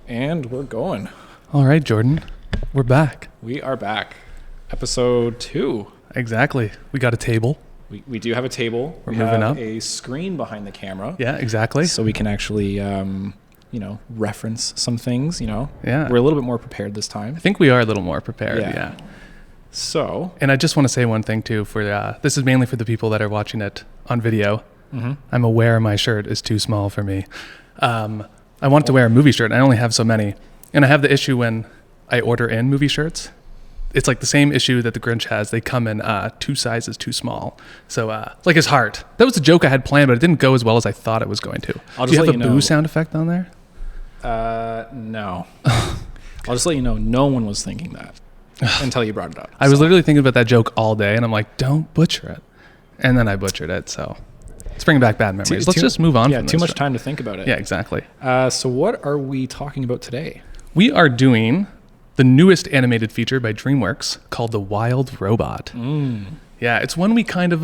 And we're going. All right, Jordan. We're back. We are back. Episode 2. Exactly. We got a table. We do have a table. We're moving up. A screen behind the camera. Yeah, exactly. So we can actually, reference some things, Yeah. We're a little bit more prepared this time. I think we are a little more prepared, yeah. So. And I just want to say one thing, too. This is mainly for the people that are watching it on video. Mm-hmm. I'm aware my shirt is too small for me. I want to wear a movie shirt. I only have so many. And I have the issue when I order in movie shirts. It's like the same issue that the Grinch has. They come in 2 sizes too small. So, like his heart. That was a joke I had planned, but it didn't go as well as I thought it was going to. Do you have a boo sound effect on there? No. I'll just let you know, no one was thinking that until you brought it up. I was literally thinking about that joke all day, and I'm like, don't butcher it. And then I butchered it, so it's bringing back bad memories. Let's just move on. Yeah, from too this much time to think about it. Yeah, exactly. So what are we talking about today? We are doing the newest animated feature by Dreamworks called The Wild Robot. Yeah, it's one we kind of,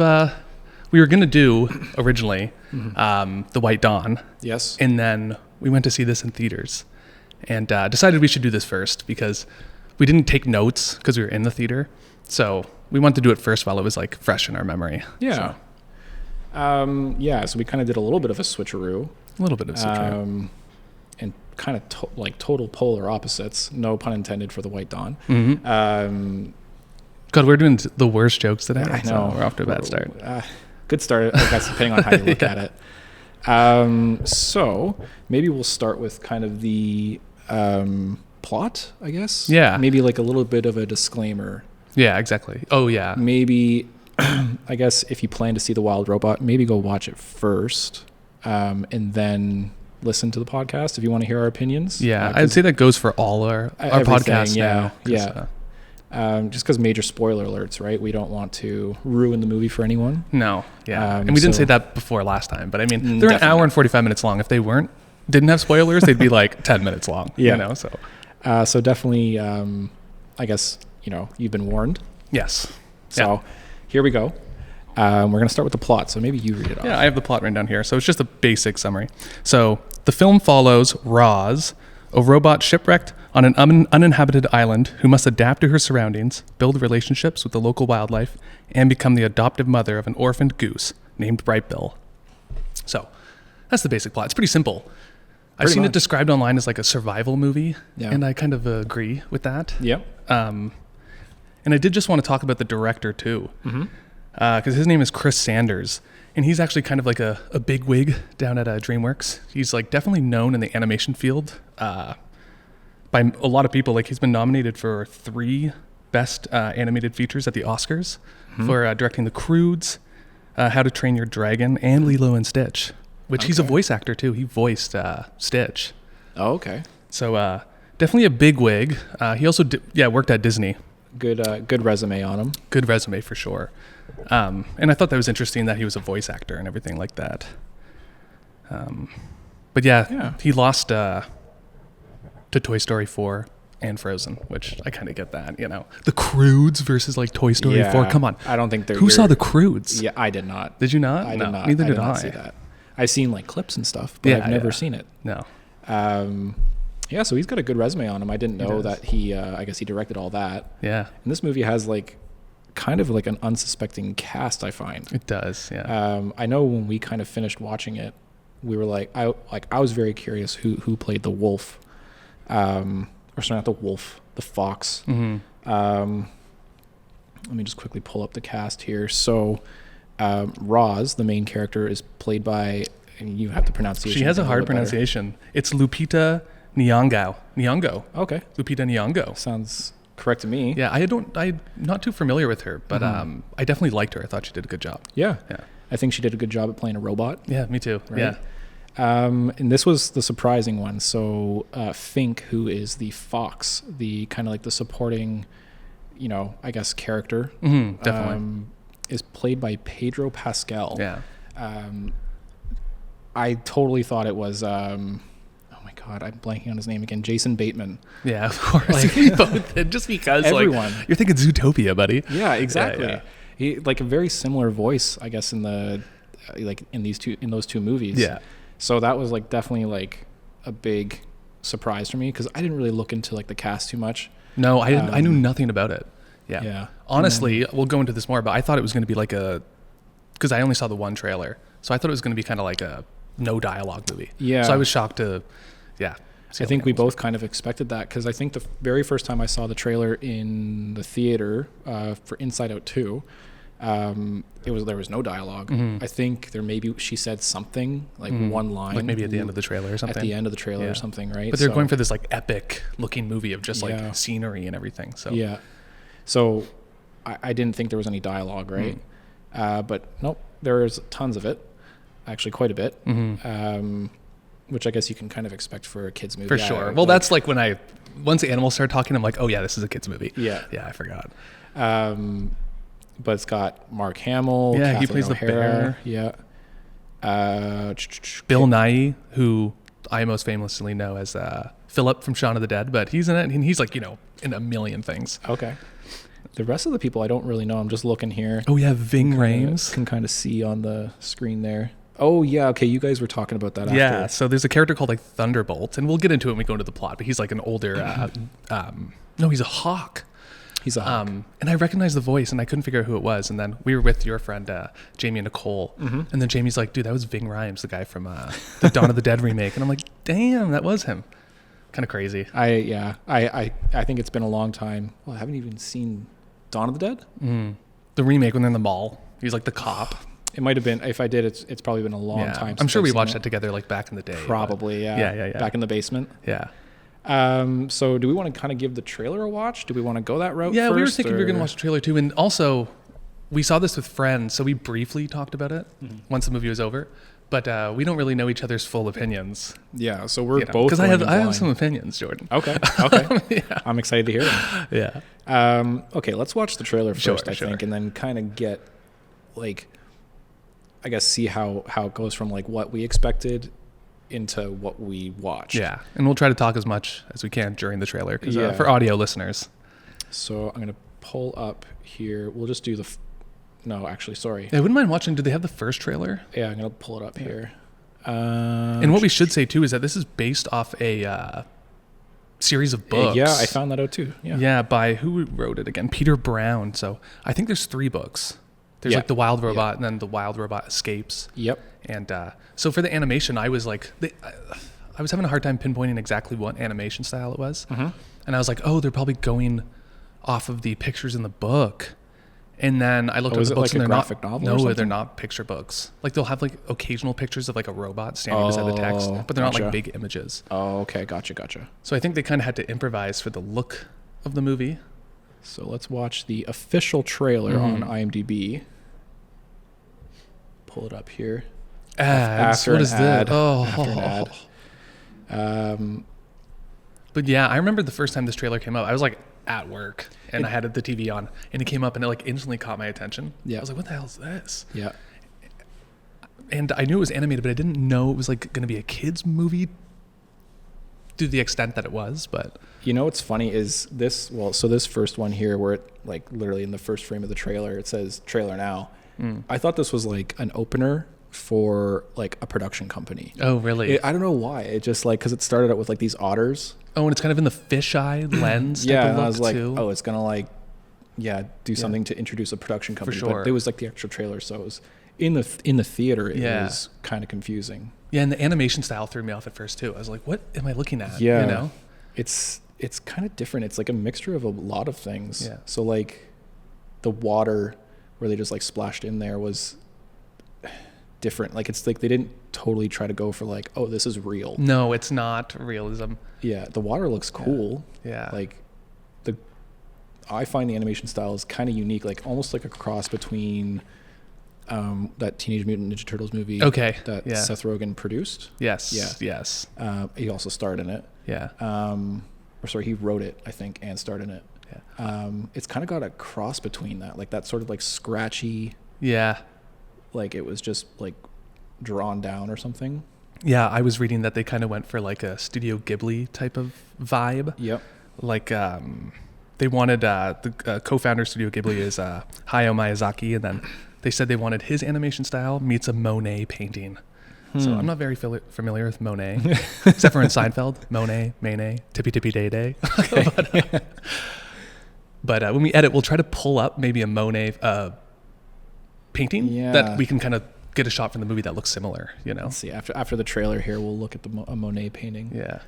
we were going to do originally, The White Dawn. Yes. And then we went to see this in theaters and decided we should do this first because we didn't take notes because we were in the theater. So we wanted to do it first while it was like fresh in our memory. Yeah. So we kind of did a little bit of a switcheroo. A little bit of switcheroo. And kind of total polar opposites. No pun intended for The White Dawn. Mm-hmm. God, we're doing the worst jokes today. I know. So we're off to a bad start. Good start, I guess, depending on how you look at it. So maybe we'll start with kind of the plot, I guess. Yeah. Maybe like a little bit of a disclaimer. Yeah, exactly. Oh, yeah. Maybe, I guess, if you plan to see The Wild Robot, maybe go watch it first and then listen to the podcast if you want to hear our opinions. Yeah, I'd say that goes for all our podcasts now. Yeah. Just because major spoiler alerts, right? We don't want to ruin the movie for anyone. No, yeah. And we didn't say that before last time, but I mean, they're definitely. an hour and 45 minutes long. If they didn't have spoilers, they'd be like 10 minutes long. Yeah. So definitely, I guess, you've been warned. Yes. So here we go. We're going to start with the plot. So maybe you read it off. Yeah, I have the plot written down here. So it's just a basic summary. So the film follows Roz, a robot shipwrecked on an uninhabited island who must adapt to her surroundings, build relationships with the local wildlife, and become the adoptive mother of an orphaned goose named Brightbill. So that's the basic plot. It's pretty simple. I've seen it described online as like a survival movie, and I kind of agree with that. Yeah. And I did just want to talk about the director too, because his name is Chris Sanders, and he's actually kind of like a big wig down at DreamWorks. He's like definitely known in the animation field by a lot of people. Like he's been nominated for 3 best animated features at the Oscars for directing The Croods, How to Train Your Dragon, and Lilo and Stitch, which he's a voice actor too. He voiced Stitch. Oh, okay. So definitely a big wig. He also worked at Disney. Good resume on him. Good resume for sure. And I thought that was interesting that he was a voice actor and everything like that. But he lost to Toy Story 4 and Frozen, which I kind of get that, The Croods versus like Toy Story 4. Come on. I don't think they're... Who saw The Croods? Yeah, I did not. Did you not? I did not. Neither did I. Not see that. I've seen like clips and stuff, but I've never seen it. No. So he's got a good resume on him. I didn't know that he, I guess he directed all that. Yeah. And this movie has like kind of like an unsuspecting cast, I find. It does, yeah. I know when we kind of finished watching it, we were like, I was very curious who played the wolf. Or sorry, not the wolf, the fox. Mm-hmm. Let me just quickly pull up the cast here. So Roz, the main character, is played by, and you have the pronunciation. She has a hard pronunciation. Better. It's Lupita Nyong'o. Okay. Lupita Nyong'o. Sounds correct to me. Yeah, I'm not too familiar with her, but I definitely liked her. I thought she did a good job. Yeah. I think she did a good job at playing a robot. Yeah, me too. Right? Yeah. And this was the surprising one. So Fink, who is the fox, the kind of like the supporting, I guess character, definitely, is played by Pedro Pascal. Yeah. I totally thought it was. Oh my God, I'm blanking on his name again. Jason Bateman. Yeah, of course. We both did, just because everyone. You're thinking Zootopia, buddy. Yeah, exactly. Yeah. He like a very similar voice, I guess, in the in those two movies. Yeah. So that was like definitely like a big surprise for me because I didn't really look into like the cast too much. No, I knew nothing about it. Yeah. Yeah. Honestly, we'll go into this more, but I thought it was going to be like because I only saw the one trailer, so I thought it was going to be kind of like a no dialogue movie. Yeah. So I was shocked to, I think we both kind of expected that because I think the very first time I saw the trailer in the theater for Inside Out 2, there was no dialogue. Mm-hmm. I think she said something like one line, like maybe at the end of the trailer or something. At the end of the trailer or something, right? But they're going for this like epic looking movie of just like scenery and everything. So yeah, so I didn't think there was any dialogue, right? But nope, there's tons of it, actually quite a bit. Mm-hmm. Which I guess you can kind of expect for a kid's movie. For sure. Well, that's like when once the animals started talking, I'm like, oh yeah, this is a kid's movie. Yeah, I forgot. But it's got Mark Hamill. Yeah, Kathleen he plays O'Hara, the bear. Yeah. Bill Nighy, who I most famously know as Philip from Shaun of the Dead, but he's in it, and he's like, in a million things. Okay. The rest of the people I don't really know. I'm just looking here. Oh yeah, Ving Rhames. Can kind of see on the screen there. Oh yeah, okay. You guys were talking about that. Yeah. After. So there's a character called like Thunderbolt, and we'll get into it when we go into the plot. But he's like an older. No, he's a hawk. He's a hawk. And I recognized the voice, and I couldn't figure out who it was. And then we were with your friend Jamie and Nicole, and then Jamie's like, "Dude, that was Ving Rhames, the guy from the Dawn of the Dead remake." And I'm like, "Damn, that was him." Kind of crazy. I think it's been a long time. Well, I haven't even seen Dawn of the Dead. The remake when they're in the mall. He's like the cop. It might have been. If I did, it's probably been a long time. Since I'm sure I've we seen watched it. that together, like back in the day. Probably, yeah. Back in the basement. Yeah. So do we want to kind of give the trailer a watch? Do we want to go that route? Yeah, first, we were thinking we were going to watch the trailer too, and also we saw this with friends, so we briefly talked about it once the movie was over. But we don't really know each other's full opinions. Yeah, so we're both because I have some opinions, Jordan. Okay. I'm excited to hear them. Yeah. Okay, let's watch the trailer first, Sure. I think, and then kind of get like, I guess, see how it goes from like what we expected into what we watched. Yeah, and we'll try to talk as much as we can during the trailer for audio listeners. So I'm gonna pull up here. We'll just do no, actually, sorry. I wouldn't mind watching. Do they have the first trailer? Yeah, I'm gonna pull it up here. And what we should say too is that this is based off a series of books. Yeah, I found that out too. Yeah, by who wrote it again? Peter Brown. So I think there's 3 books. There's like The Wild Robot, and then The Wild Robot Escapes. Yep. And so for the animation, I was like, I was having a hard time pinpointing exactly what animation style it was. And I was like, oh, they're probably going off of the pictures in the book. And then I looked at the books, and they're graphic not. Novel or No, something? they're not picture books. Like they'll have like occasional pictures of like a robot standing beside the text, but they're not like big images. Oh, okay, gotcha. So I think they kind of had to improvise for the look of the movie. So let's watch the official trailer on IMDb. Pull it up here. Ads. What is that? After an ad. But yeah, I remember the first time this trailer came up, I was like at work and I had the TV on, and it came up and it like instantly caught my attention. Yeah. I was like, what the hell is this? Yeah. And I knew it was animated, but I didn't know it was like going to be a kid's movie to the extent that it was. But you know what's funny is this, so this first one here where it like literally in the first frame of the trailer, it says trailer now. I thought this was like an opener for like a production company. Oh, really? I don't know why. It just like, because it started out with like these otters. Oh, and it's kind of in the fisheye lens. Yeah, type of and look I was like, too. oh, it's gonna like, do something to introduce a production company. sure. But it was like the actual trailer, so it was in the theater. It was kind of confusing. Yeah, and the animation style threw me off at first too. I was like, what am I looking at? Yeah, you know, it's kind of different. It's like a mixture of a lot of things. Yeah. So like, the water where they just like splashed in there was different. Like it's like they didn't totally try to go for like, oh, this is real. No, it's not realism. Yeah, the water looks cool. Yeah. Like I find the animation style is kind of unique, like almost like a cross between that Teenage Mutant Ninja Turtles movie that Seth Rogen produced. Yes. Yeah. Yes. He also starred in it. Yeah. Or sorry, he wrote it, I think, and starred in it. Yeah. It's kind of got a cross between that, like that sort of like scratchy. Yeah. Like it was just like drawn down or something. Yeah, I was reading that they kind of went for like a Studio Ghibli type of vibe. Yep. Like they wanted the co-founder of Studio Ghibli is Hayao Miyazaki, and then they said they wanted his animation style meets a Monet painting. So I'm not very familiar with Monet, except for in Seinfeld, Monet, Mayne, Tippy Tippy Day Day. Okay. but when we edit, we'll try to pull up maybe a Monet painting that we can kind of get a shot from the movie that looks similar, you know? Let's see, after the trailer here, we'll look at a Monet painting. Yeah.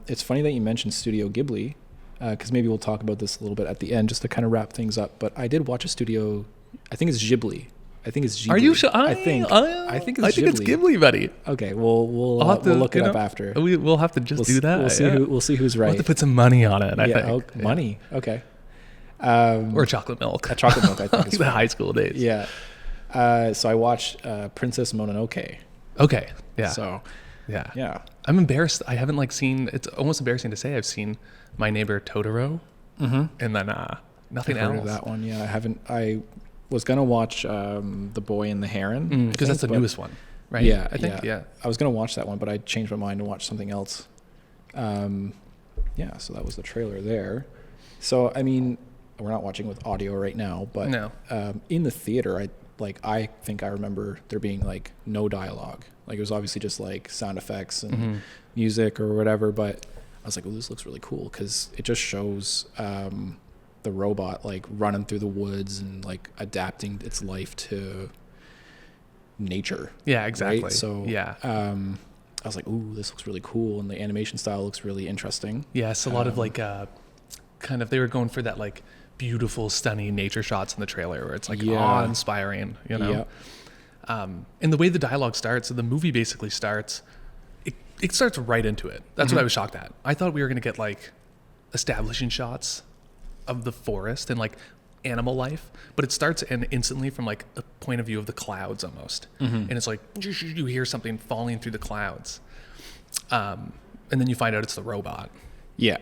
It's funny that you mentioned Studio Ghibli, because maybe we'll talk about this a little bit at the end just to kind of wrap things up. But I did watch a studio, I think it's Ghibli. I think it's Ghibli. Are you sure? I think it's Ghibli, buddy. Okay, we'll look it up after. We'll have to do that. We'll see who's right. We'll have to put some money on it, I think. Money. Okay. Or chocolate milk. Chocolate milk, I think. Like the high school days. Yeah. So I watched Princess Mononoke. Okay. Yeah. So, yeah. I'm embarrassed. I haven't seen. It's almost embarrassing to say I've seen My Neighbor Totoro, and then nothing else. Heard of that one? Yeah, I haven't. I was gonna watch The Boy and the Heron because that's the newest one, right? Yeah, I think. Yeah. I was gonna watch that one, but I changed my mind and watched something else. So that was the trailer there. So I mean, we're not watching with audio right now, but no. In the theater, I think I remember there being no dialogue. It was obviously just sound effects and music or whatever. But I was like, "Oh, this looks really cool" because it just shows the robot running through the woods and adapting its life to nature. Yeah, exactly. Right? So yeah, I was like, "Ooh, this looks really cool," and the animation style looks really interesting. Yes, a lot of kind of they were going for that beautiful, stunning nature shots in the trailer where it's awe-inspiring, you know. Yeah. And the way the dialogue starts, so the movie basically starts, it starts right into it. That's what I was shocked at. I thought we were going to get establishing shots of the forest and animal life, but it starts and instantly from a point of view of the clouds almost. And it's you hear something falling through the clouds. And then you find out it's the robot. Yeah.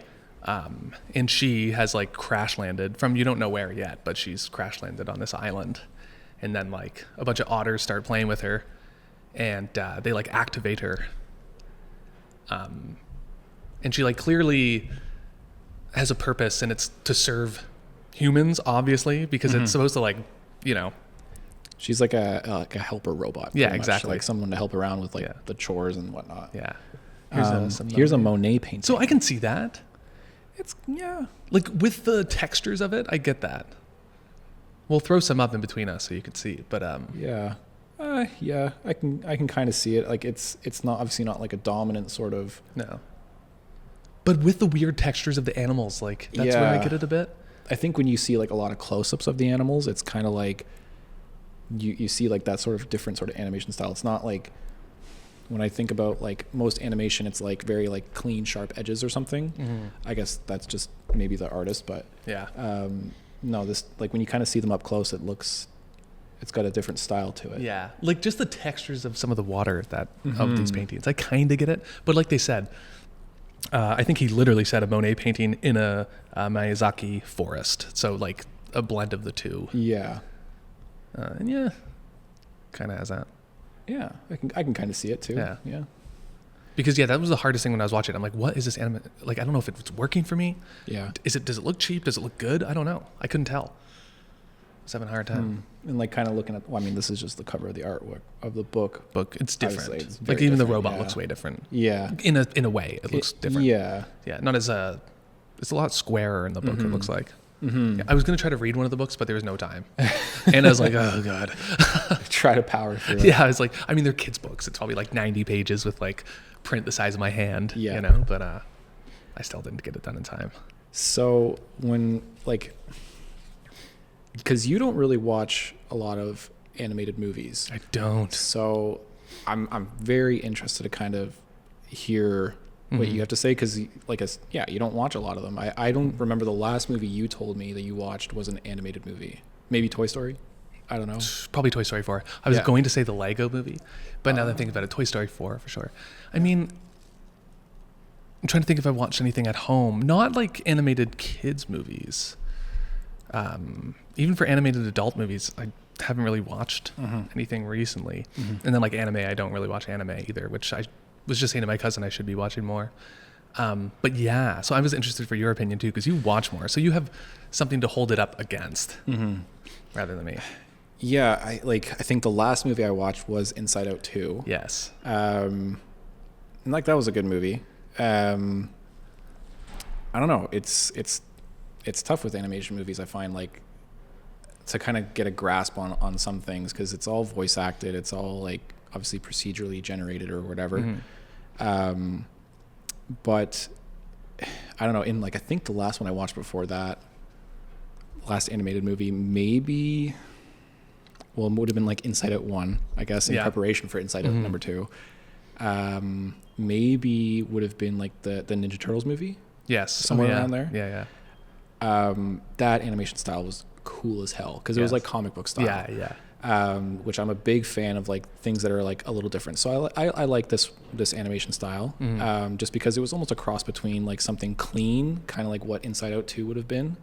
And she has crash landed from you don't know where yet, but she's crash landed on this island. And then a bunch of otters start playing with her and they activate her. And she clearly has a purpose, and it's to serve humans, obviously, because it's supposed to she's like a helper robot. Yeah, exactly. Someone to help around with the chores and whatnot. Yeah. Here's a Monet painting. So I can see that. It's with the textures of it, I get that. We'll throw some up in between us so you can see. But yeah, I can kind of see it. It's not obviously not a dominant sort of. No. But with the weird textures of the animals, that's where I get it a bit. I think when you see a lot of close-ups of the animals, it's kind of you see that sort of different sort of animation style. It's not when I think about most animation, it's very clean, sharp edges or something. I guess that's just maybe the artist, but yeah. No, this when you kind of see them up close, it's got a different style to it. Yeah, just the textures of some of the water of these paintings. I kind of get it, but like they said, I think he literally said a Monet painting in a Miyazaki forest, so a blend of the two. Yeah, and yeah, kind of has that. Yeah, I can kind of see it too. Yeah. Because that was the hardest thing when I was watching. I'm like, what is this anime? I don't know if it's working for me. Yeah. Does it look cheap? Does it look good? I don't know. I couldn't tell. I was having a hard time. And kind of looking at. Well, I mean, this is just the cover of the artwork of the book. It's different. It's even the robot looks way different. Yeah. In a way, it looks different. Yeah. Yeah. Not as it's a lot squarer in the book. It looks like. Yeah, I was going to try to read one of the books, but there was no time. And I was like, oh, God. Try to power through it. Yeah, I was like, I mean, they're kids' books. It's probably 90 pages with print the size of my hand, but I still didn't get it done in time. So when, because you don't really watch a lot of animated movies. I don't. So I'm very interested to kind of hear what you have to say, because you don't watch a lot of them. I don't remember the last movie you told me that you watched was an animated movie. Maybe Toy Story? I don't know. Probably Toy Story 4. I was going to say the Lego movie, but now that I'm thinking about it, Toy Story 4 for sure. I mean, I'm trying to think if I watched anything at home. Not animated kids movies. Even for animated adult movies, I haven't really watched anything recently. And then anime, I don't really watch anime either, which I was just saying to my cousin I should be watching more. But yeah, so I was interested for your opinion too, because you watch more. So you have something to hold it up against rather than me. Yeah, I think the last movie I watched was Inside Out 2. Yes. And like that was a good movie. I don't know. It's tough with animation movies. I find like to kind of get a grasp on some things because it's all voice acted. It's all like obviously procedurally generated or whatever. But I don't know. In like I think the last one I watched before that, last animated movie, maybe. Well, it would have been like Inside Out 1, I guess, in preparation for Inside Out number 2. Maybe would have been like the Ninja Turtles movie. Yes. Somewhere around there. Yeah. That animation style was cool as hell because it was like comic book style. Yeah. Which I'm a big fan of, like things that are like a little different. So I like this animation style just because it was almost a cross between like something clean, kind of like what Inside Out 2 would have been,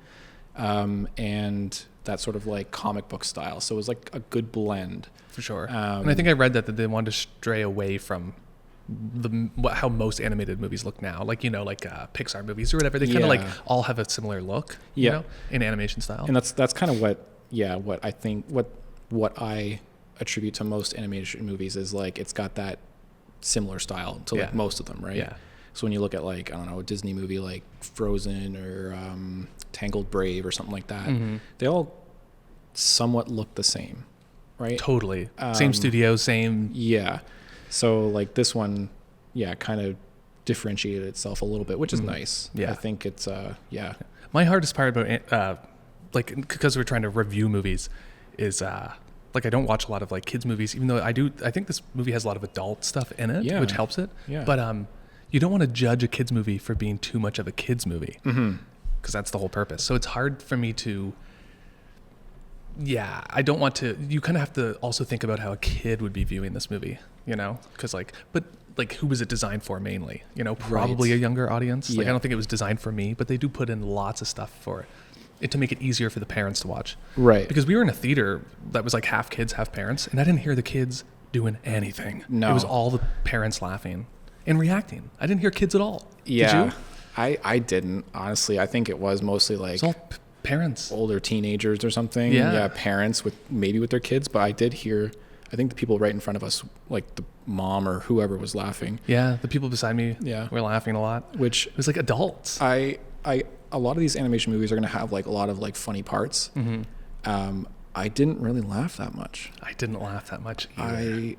and that sort of like comic book style. So it was like a good blend. For sure. And I think I read that they wanted to stray away from how most animated movies look now. Like, like Pixar movies or whatever. They kind of like all have a similar look, you know, in animation style. And that's kind of what I think, what I attribute to most animation movies is like, it's got that similar style to like most of them, right? Yeah. So when you look at like, I don't know, a Disney movie like Frozen or Tangled Brave or something like that, they all somewhat look the same, right? Totally. Same studio, same. Yeah. So like this one, kind of differentiated itself a little bit, which is nice. Yeah. I think it's, My hardest part about, like, because we're trying to review movies is, like, I don't watch a lot of like kids movies, even though I think this movie has a lot of adult stuff in it, which helps it. Yeah. But, you don't want to judge a kids movie for being too much of a kids movie, because that's the whole purpose. So it's hard for me to, I don't want to. You kind of have to also think about how a kid would be viewing this movie, because who was it designed for mainly? Probably a younger audience. Like I don't think it was designed for me, but they do put in lots of stuff for it to make it easier for the parents to watch. Right. Because we were in a theater that was like half kids, half parents, and I didn't hear the kids doing anything. No. It was all the parents laughing and reacting. I didn't hear kids at all. Yeah. Did you? I didn't, honestly. I think it was mostly like It's all parents. Older teenagers or something. Yeah. Parents with their kids. But I did hear, I think the people right in front of us, like the mom or whoever was laughing. Yeah, the people beside me were laughing a lot. Which it was like adults. A lot of these animation movies are going to have like a lot of like funny parts. I didn't really laugh that much. I didn't laugh that much either.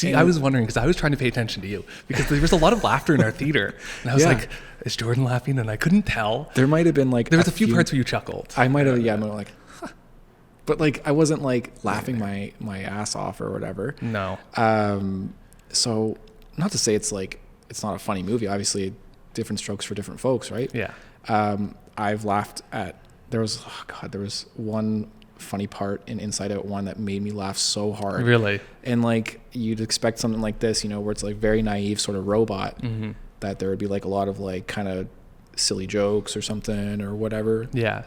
I was wondering because I was trying to pay attention to you because there was a lot of laughter in our theater, and I was like, "Is Jordan laughing?" And I couldn't tell. There might have been like there was a few parts where you chuckled. I might have, I'm like, huh. But like I wasn't like laughing my ass off or whatever. No. So not to say it's like it's not a funny movie. Obviously, different strokes for different folks, right? Yeah. I've laughed at there was one funny part in Inside Out 1 that made me laugh so hard. Really? And like you'd expect something like this, where it's like very naive sort of robot, that there would be like a lot of like kind of silly jokes or something or whatever. Yeah.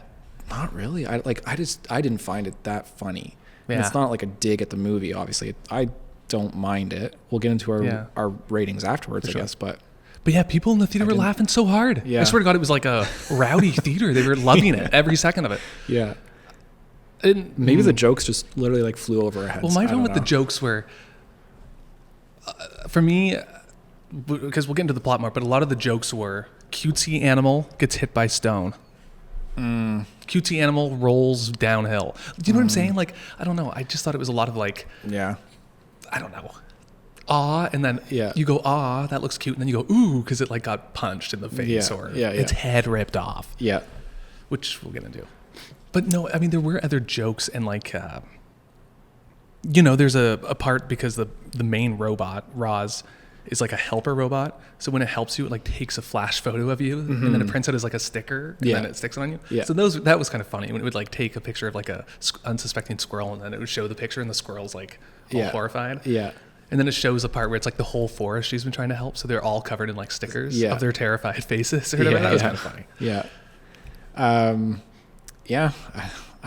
Not really. I didn't find it that funny. Yeah. And it's not like a dig at the movie, obviously. I don't mind it. We'll get into our ratings afterwards, I guess, but yeah, people in the theater were laughing so hard. Yeah. I swear to God, it was like a rowdy theater. They were loving it, every second of it. Yeah. And maybe the jokes just literally like flew over our heads. Well, my problem with the jokes were, for me, because we'll get into the plot more, but a lot of the jokes were cutesy animal gets hit by stone. Cutesy animal rolls downhill. Do you know what I'm saying? Like, I don't know. I just thought it was a lot of like, I don't know. Ah, and then you go, ah, that looks cute. And then you go, ooh, because it like got punched in the face or its head ripped off. Yeah. Which we'll get into. But no, I mean, there were other jokes and like, there's a part because the main robot, Roz, is like a helper robot. So when it helps you, it like takes a flash photo of you and then it prints out as like a sticker and then it sticks it on you. Yeah. So that was kind of funny when it would like take a picture of like a unsuspecting squirrel and then it would show the picture and the squirrel's like all horrified. Yeah. And then it shows a part where it's like the whole forest she's been trying to help. So they're all covered in like stickers of their terrified faces or whatever. That was kind of funny. Yeah. I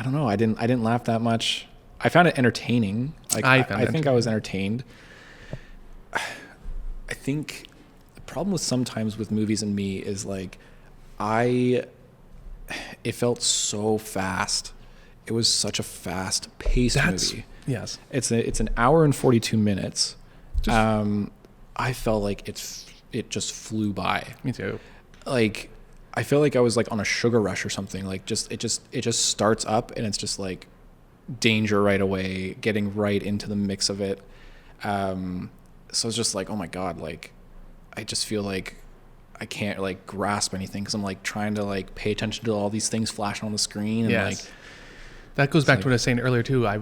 don't know. I didn't laugh that much. I found it entertaining. Like I think I was entertained. I think the problem with sometimes with movies and me is like it felt so fast. It was such a fast paced movie. Yes. It's an hour and 42 minutes. Just, I felt like it just flew by. me too. Like, I feel like I was like on a sugar rush or something. Like, it just starts up and it's just like danger right away, getting right into the mix of it. So it's just like, oh my God, like, I just feel like I can't like grasp anything because I'm like trying to like pay attention to all these things flashing on the screen. And Yes. That goes back to what I was saying earlier too. I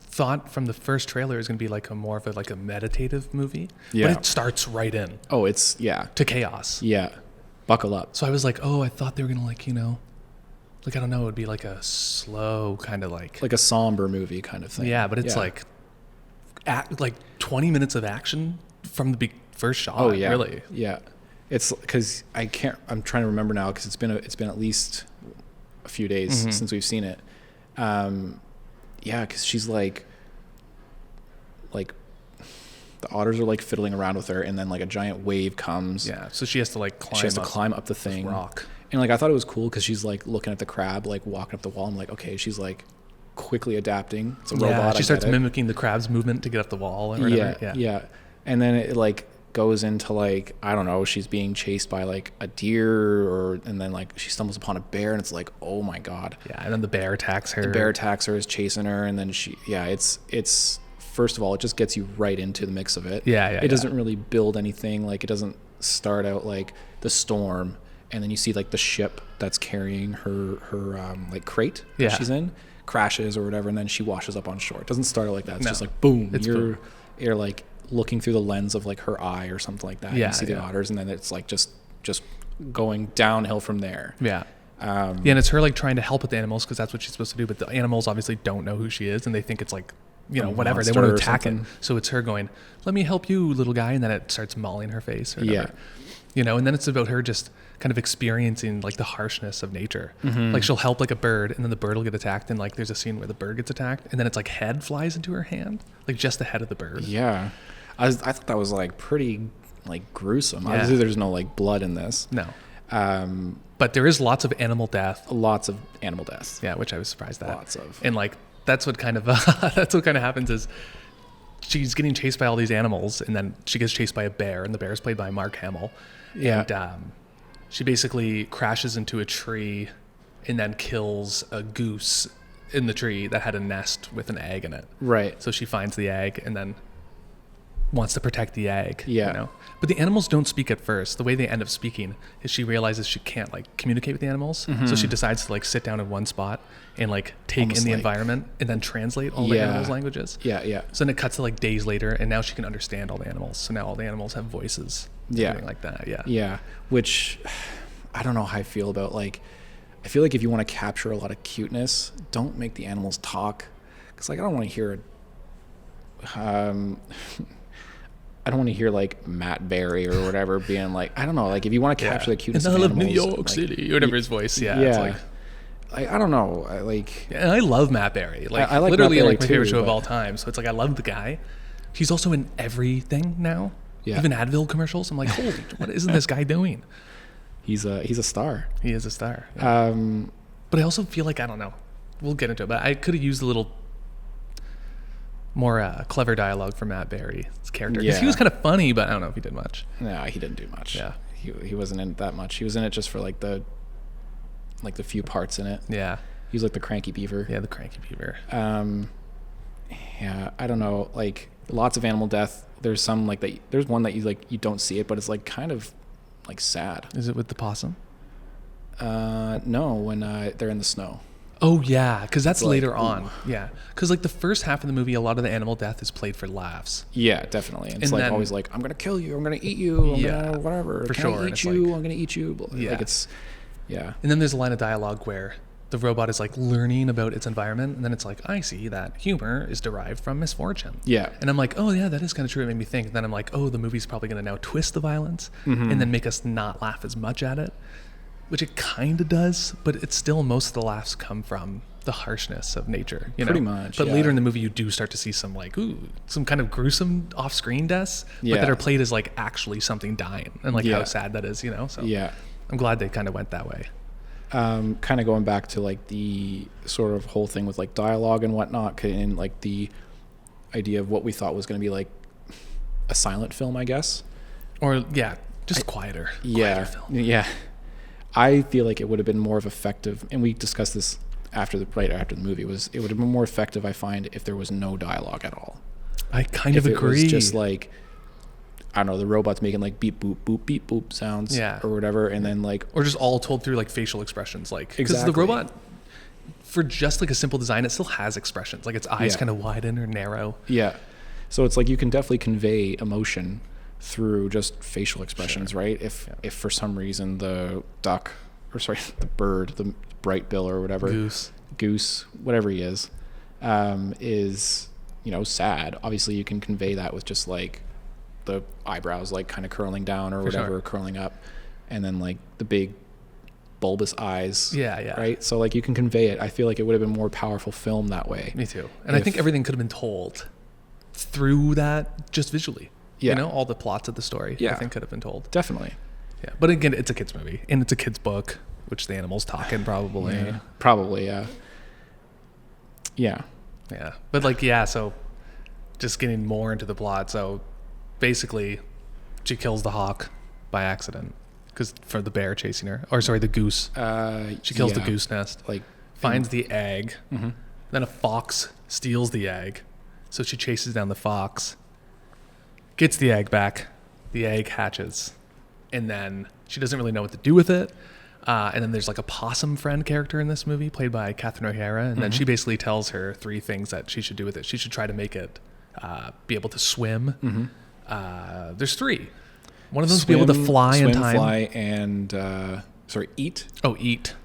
thought from the first trailer it was going to be like more of a meditative movie, Yeah. but it starts right in Oh, it's, yeah. to chaos. Yeah. Buckle up. So I was like, oh, I thought they were going to like, like, I don't know, it would be like a slow kind of like Like a somber movie kind of thing. yeah, but it's like 20 minutes of action from the first shot. Oh yeah. Really. Yeah. It's because I'm trying to remember now because it's been at least a few days since we've seen it. Yeah, because she's like the otters are like fiddling around with her, and then like a giant wave comes. Yeah. So she has to like climb. She has to climb up the thing. Rock. And like I thought it was cool because she's like looking at the crab, like walking up the wall. I'm like, okay, she's like quickly adapting. It's a robot. She starts mimicking the crab's movement to get up the wall or whatever. Yeah. And then it like goes into like, I don't know, she's being chased by like a deer and then like she stumbles upon a bear and it's like, oh my God. Yeah. And then the bear attacks her. The bear attacks her, is chasing her, and then it's first of all, it just gets you right into the mix of it. Yeah. It doesn't really build anything. Like it doesn't start out like the storm and then you see like the ship that's carrying her like crate that she's in crashes or whatever, and then she washes up on shore. It doesn't start out like that. It's just like boom. You're like looking through the lens of like her eye or something like that. Yeah, you see the otters, and then it's like just going downhill from there. Yeah. And it's her like trying to help with the animals because that's what she's supposed to do, but the animals obviously don't know who she is and they think it's like whatever, they want to attack it. So it's her going, let me help you, little guy, and then it starts mauling her face or whatever. And then it's about her just kind of experiencing like the harshness of nature. Like she'll help like a bird, and then the bird will get attacked, and like there's a scene where the bird gets attacked, and then it's like head flies into her hand, like just the head of the bird. Yeah, I thought that was like pretty like gruesome. Yeah. Obviously, there's no like blood in this. No. But there is lots of animal death. Lots of animal deaths. Yeah, which I was surprised at. Lots of. And like that's what kind of happens is she's getting chased by all these animals, and then she gets chased by a bear, and the bear is played by Mark Hamill. Yeah. And she basically crashes into a tree and then kills a goose in the tree that had a nest with an egg in it. Right. So she finds the egg and then wants to protect the egg. Yeah. But the animals don't speak at first. The way they end up speaking is she realizes she can't like communicate with the animals. So she decides to like sit down in one spot and like take Almost in the like, environment and then translate all the animals' languages. Yeah. So then it cuts to like days later, and now she can understand all the animals. So now all the animals have voices. Everything like that. Yeah. Yeah. Which I don't know how I feel about. Like, I feel like if you want to capture a lot of cuteness, don't make the animals talk. Because like I don't want to hear I don't want to hear like Matt Berry or whatever being like, I don't know, like if you want to capture the cuteness and of I love animals, New York like, City, or whatever his voice. Yeah. Yeah. It's like, I don't know. and I love Matt Berry. Like, I like literally Matt Berry like my favorite too, show of but- all time. So it's like I love the guy. He's also in everything now. Yeah. Even Advil commercials. I'm like, holy, what isn't this guy doing? he's a star. He is a star. Yeah. But I also feel like, I don't know, we'll get into it, but I could have used a little more clever dialogue from Matt Berry's character. Because he was kind of funny, but I don't know if he did much. No, he didn't do much. Yeah. He wasn't in it that much. He was in it just for like the few parts in it. Yeah. He was like the cranky beaver. Yeah, the cranky beaver. Yeah, I don't know. Like lots of animal death. There's some like that. There's one that you don't see it, but it's like kind of like sad. Is it with the possum? No, when they're in the snow. Oh yeah, because that's like, later ooh. on. Yeah, because like the first half of the movie, a lot of the animal death is played for laughs. Yeah, definitely. And it's And like then- always like, I'm gonna kill you. I'm gonna eat you. I'm Yeah, gonna whatever. for Can sure, I and eat it's you. like- I'm gonna eat you. Yeah. Like it's, yeah. And then there's a line of dialogue where the robot is like learning about its environment, and then it's like, I see that humor is derived from misfortune. Yeah. And I'm like, oh yeah, that is kind of true. It made me think. And then I'm like, oh, the movie's probably going to now twist the violence and then make us not laugh as much at it, which it kind of does, but it's still, most of the laughs come from the harshness of nature. Pretty much, But yeah. later in the movie, you do start to see some like, some kind of gruesome off-screen deaths, but Yeah. that are played as like actually something dying and like Yeah. how sad that is, So Yeah. I'm glad they kind of went that way. Kind of going back to like the sort of whole thing with like dialogue and whatnot, and like the idea of what we thought was going to be like a silent film, I guess. Or just quieter. Yeah. Quieter film. Yeah. I feel like it would have been more effective, and we discussed this right after the movie, it would have been more effective, I find, if there was no dialogue at all. I kind of agree. It was just like, I don't know, the robots making like beep boop boop beep boop sounds or whatever, and then like, or just all told through like facial expressions, like because exactly. the robot, for just like a simple design, it still has expressions, like its eyes kind of widen or narrow. Yeah, so it's like you can definitely convey emotion through just facial expressions, right? If for some reason the bird, the bright bill or whatever, goose, whatever he is sad. Obviously, you can convey that with just like the eyebrows like kind of curling down or whatever, curling up, and then like the big bulbous eyes. Right. So like you can convey it. I feel like it would have been more powerful film that way. Me too. And I think everything could have been told through that just visually. You know, all the plots of the story, I think could have been told. Definitely. Yeah. But again, it's a kid's movie and it's a kid's book, which the animal's talking probably. Yeah. Yeah. But like, so just getting more into the plot. So basically she kills the hawk by accident for the bear chasing her, or sorry, the goose. She kills the goose nest, like finds the egg. Mm-hmm. Then a fox steals the egg. So she chases down the fox, gets the egg back. The egg hatches, and then she doesn't really know what to do with it. And then there's like a possum friend character in this movie played by Catherine O'Hara. And then she basically tells her 3 things that she should do with it. She should try to make it be able to swim. Mm-hmm. There's 3. One of them is be able to fly in time. Fly, and eat. Oh, eat.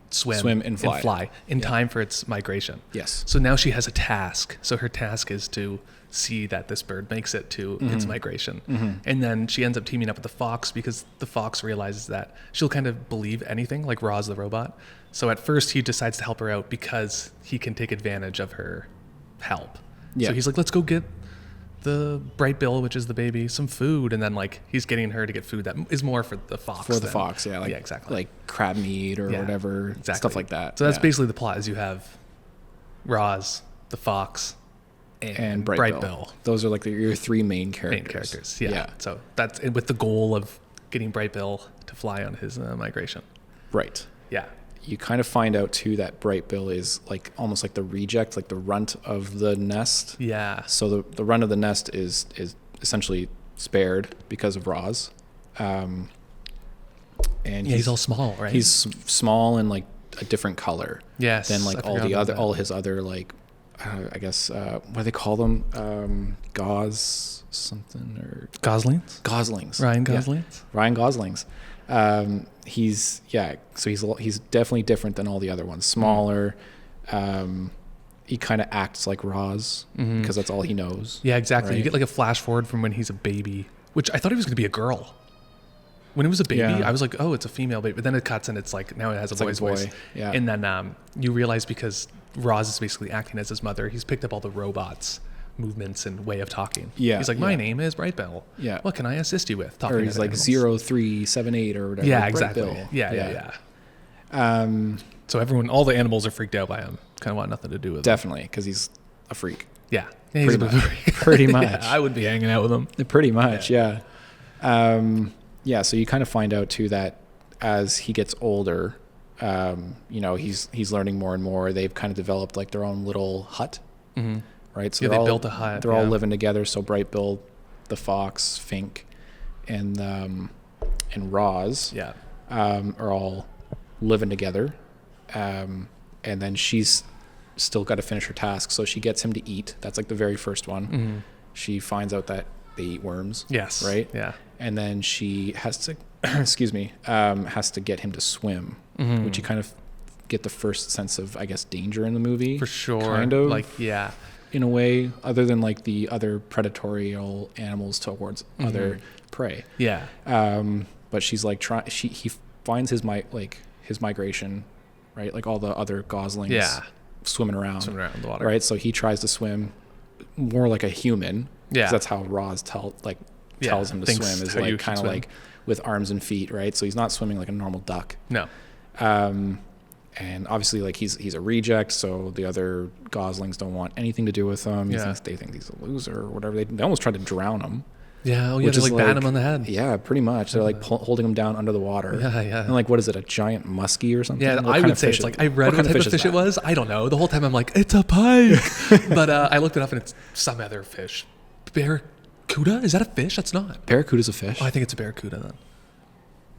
Swim and fly in time for its migration. Yes. So now she has a task. So her task is to see that this bird makes it to its migration. Mm-hmm. And then she ends up teaming up with the fox because the fox realizes that she'll kind of believe anything, like Roz the robot. So at first he decides to help her out because he can take advantage of her help. Yeah. So he's like, let's go get the bright bill, which is the baby, some food. And then like he's getting her to get food that is more for the fox. For the fox, yeah. Like, exactly. Like crab meat or whatever, stuff like that. So that's basically the plot is you have Roz, the fox, and Bright Bill. Those are like your 3 main characters. Yeah. So that's with the goal of getting Bright Bill to fly on his migration. Right. Yeah. You kind of find out too that Bright Bill is like almost like the reject, like the runt of the nest. Yeah. So the runt of the nest is essentially spared because of Roz. And he's all small, right? He's small and like a different color. Yes. Than like all his other like, I guess, what do they call them? Gauze something or Goslings. Ryan Goslings. Yeah. Ryan Goslings. He's definitely different than all the other ones. Smaller. He kind of acts like Roz because that's all he knows. Yeah, exactly. Right? You get like a flash forward from when he's a baby, which I thought he was going to be a girl. When it was a baby, I was like, oh, it's a female baby. But then it cuts and it's like, now it has a boy's voice. Yeah. And then you realize because Roz is basically acting as his mother, he's picked up all the robots' movements and way of talking. Yeah. He's like, my name is Bright Bill. Yeah. What can I assist you with? Or he's like 0378 or whatever. Yeah, exactly. Bill. Yeah. So all the animals are freaked out by him. Kind of want nothing to do with him. Definitely, because he's a freak. Yeah. He's pretty much. I would be hanging out with him. Pretty much, yeah. So you kind of find out too that as he gets older, he's learning more and more. They've kind of developed like their own little hut, right? So they built a hut. They're all living together. So Bright Bill, the fox, Fink, and Roz, are all living together. And then she's still got to finish her task, so she gets him to eat. That's like the very first one. Mm-hmm. She finds out that they eat worms. Yes. Right? Yeah. And then she has to, has to get him to swim, which you kind of get the first sense of, I guess, danger in the movie. For sure. Kind of. Like, yeah. In a way, other than like the other predatory animals towards other prey. Yeah. But she's like he finds his migration, right? Like all the other goslings swimming around in the water. Right? So he tries to swim more like a human. Yeah. 'Cause that's how Roz tells him to swim, is like kind of like with arms and feet, right? So he's not swimming like a normal duck. No. And obviously, like he's a reject, so the other Goslings don't want anything to do with him. They think he's a loser or whatever. They almost tried to drown him. Yeah, they like bat him on the head. Yeah, pretty much. They're like holding him down under the water. Yeah. And like, what is it, a giant muskie or something? Yeah, I would say it's like, I read what type of fish it was. I don't know. The whole time I'm like, it's a pike. But I looked it up and it's some other fish. Barracuda? Is that a fish? That's not. Barracuda's a fish? Oh, I think it's a barracuda then.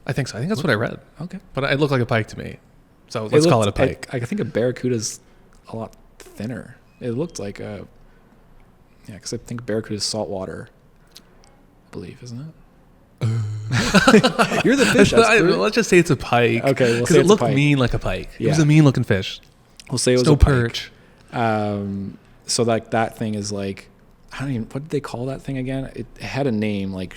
I think so. I think that's what I read. Okay. But it looked like a pike to me. So let's call it a pike. I think a barracuda's a lot thinner. It looked like a... Yeah, because I think barracuda's saltwater, I believe, isn't it? You're the fish expert. Let's just say it's a pike. Okay, because it looked mean like a pike. Yeah. It was a mean-looking fish. We'll say it was no a pike. perch. So like that thing is like, I don't even, what did they call that thing again? It had a name like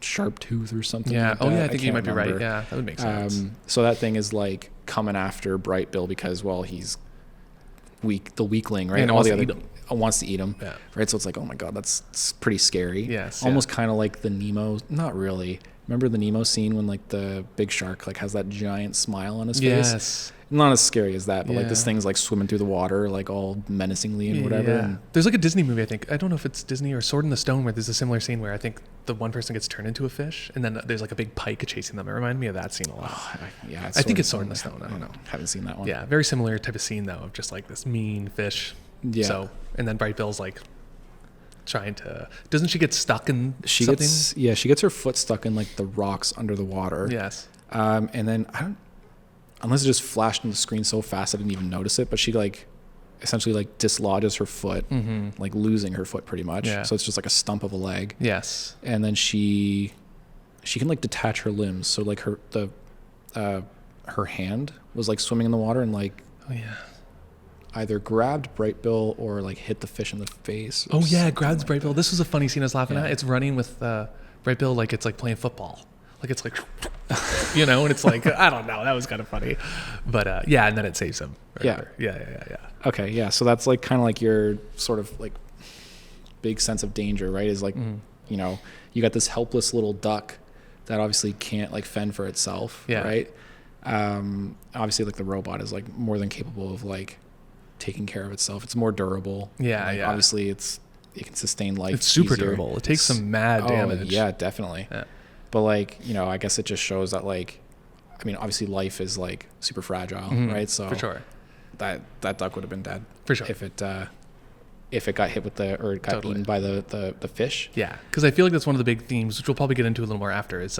sharp tooth or something. Yeah. Like Oh that. yeah, I think you might remember. be right. Yeah, that would make sense. So that thing is like coming after Bright Bill because, well, he's the weakling, right? And all the wants other to eat him. Wants to eat him. Yeah. Right. So it's like, oh my God, that's pretty scary. Yes. Almost kind of like the Nemo. Not really. Remember the Nemo scene when like the big shark like has that giant smile on his face? Yes. Not as scary as that, but like this thing's like swimming through the water like all menacingly and whatever. Yeah. And there's like a Disney movie, I think. I don't know if it's Disney or Sword in the Stone, where there's a similar scene where I think the one person gets turned into a fish, and then there's like a big pike chasing them. It reminded me of that scene a lot. I think it's Sword in the Stone. I don't know. Haven't seen that one. Yeah, very similar type of scene though, of just like this mean fish. Yeah. So, and then Bright Bill's like trying to. Doesn't she get stuck in something? She gets her foot stuck in like the rocks under the water. Yes. And then unless it just flashed on the screen so fast I didn't even notice it, but she like essentially like dislodges her foot, like losing her foot pretty much. Yeah. So it's just like a stump of a leg. Yes. And then she can like detach her limbs. So like her hand was like swimming in the water and like either grabbed Bright Bill or like hit the fish in the face. Oh yeah, grabs Bright Bill. This was a funny scene I was laughing at. It's running with Bright Bill like it's like playing football. Like it's like, and it's like, I don't know. That was kind of funny. But and then it saves him. Yeah. Yeah. Okay, yeah. So that's like kind of like your sort of like big sense of danger, right? Is like, you got this helpless little duck that obviously can't like fend for itself, right? Obviously like the robot is like more than capable of like taking care of itself. It's more durable. Yeah. Obviously it can sustain life. It's super easier. durable. It takes some mad damage. Yeah, definitely. Yeah. But like, I guess it just shows that like, I mean, obviously life is like super fragile, right? So for sure, that duck would have been dead for sure if it got hit with eaten by the fish. Yeah, because I feel like that's one of the big themes, which we'll probably get into a little more after, is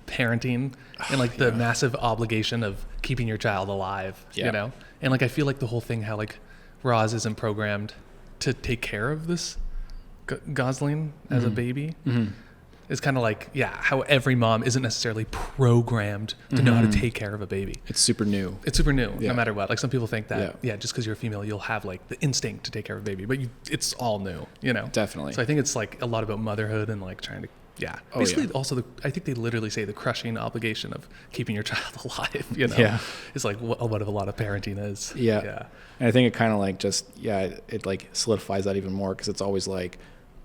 parenting and like the massive obligation of keeping your child alive. And like I feel like the whole thing, how like Roz isn't programmed to take care of this Gosling as a baby. It's kind of like, how every mom isn't necessarily programmed to know how to take care of a baby. It's super new. No matter what. Like some people think that, just because you're a female, you'll have like the instinct to take care of a baby, but it's all new, Definitely. So I think it's like a lot about motherhood and like trying to, basically also I think they literally say the crushing obligation of keeping your child alive, It's like what a lot of parenting is. Yeah. And I think it kind of like just, it like solidifies that even more because it's always like,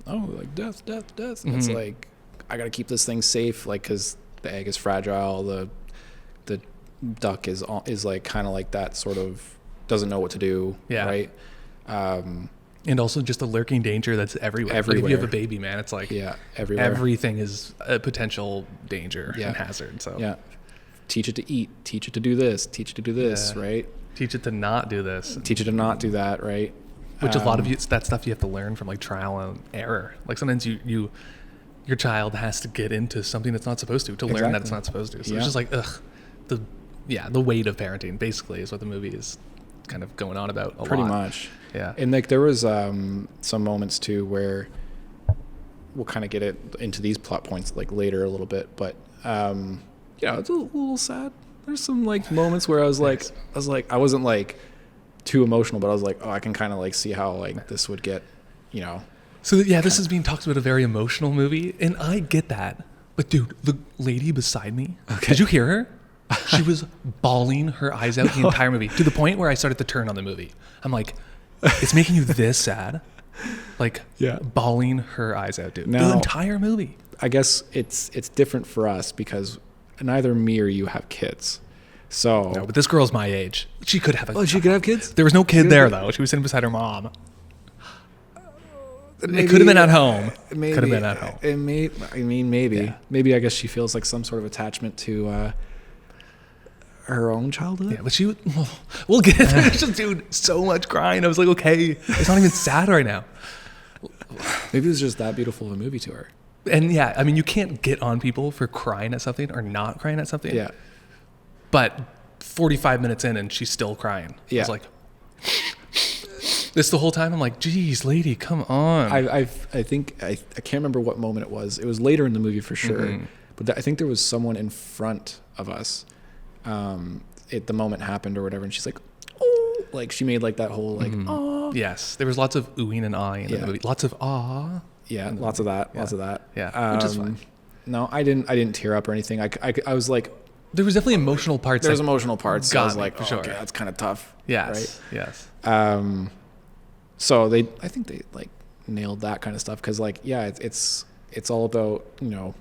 oh, like death. And it's like, I got to keep this thing safe, like, because the egg is fragile. The duck is like kind of like that sort of doesn't know what to do, right? And also just the lurking danger that's everywhere. Like if you have a baby, man, it's like everywhere. Everything is a potential danger and hazard. So teach it to eat, teach it to do this, teach it to do this, right? Teach it to not do this. Teach it to not do that, right? Which a lot of that stuff you have to learn from like trial and error. Like sometimes your child has to get into something that's not supposed to learn that it's not supposed to. So it's just like, the weight of parenting basically is what the movie is kind of going on about a lot. Pretty much. Yeah. And like there was some moments too where we'll kind of get it into these plot points like later a little bit, but it's a little sad. There's some like moments where I wasn't like too emotional, but I was like, I can kind of like see how like this would get, So this is being talked about a very emotional movie, and I get that. But dude, the lady beside me, did you hear her? She was bawling her eyes out the entire movie, to the point where I started to turn on the movie. I'm like, it's making you this sad? Like, bawling her eyes out, dude. Now, the entire movie. I guess it's different for us because neither me or you have kids, So, No, but this girl's my age. She could have a she could have kids. There was no kid there, though. She was sitting beside her mom. Maybe, it could have been at home. Maybe, could have been at home. It may. I mean, maybe. Yeah. Maybe I guess she feels like some sort of attachment to her own childhood. Yeah, but we'll get there. Just, dude, so much crying. I was like, okay, it's not even sad right now. Maybe it was just that beautiful of a movie to her. And yeah, I mean, you can't get on people for crying at something or not crying at something. Yeah. But 45 minutes in and she's still crying. Yeah. I was like, this the whole time. I'm like, geez, lady, come on. I think I can't remember what moment it was. It was later in the movie for sure. Mm-hmm. But I think there was someone in front of us. The moment happened or whatever, and she's like, oh, like she made like that whole like, oh. Yes, there was lots of oohing and ahhing in the movie. Lots of ah. Yeah, lots of that. Lots of that. Yeah, which is fine. No, I didn't tear up or anything. I was like, there was definitely emotional parts. There was emotional parts. So I was like, for sure. Okay, that's kind of tough. Yes. Right? Yes. So I think they like nailed that kind of stuff because like, yeah, it's all about you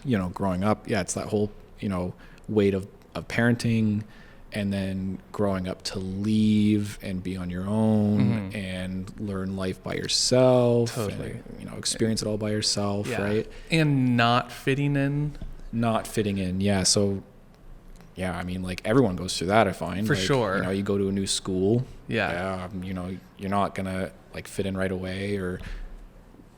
know, growing up. Yeah, it's that whole weight of parenting, and then growing up to leave and be on your own and learn life by yourself. Totally. And, experience it all by yourself, right? And not fitting in. Not fitting in, yeah. So, yeah, I mean, like everyone goes through that. I find For like, sure. You go to a new school. Yeah. You're not gonna like fit in right away, or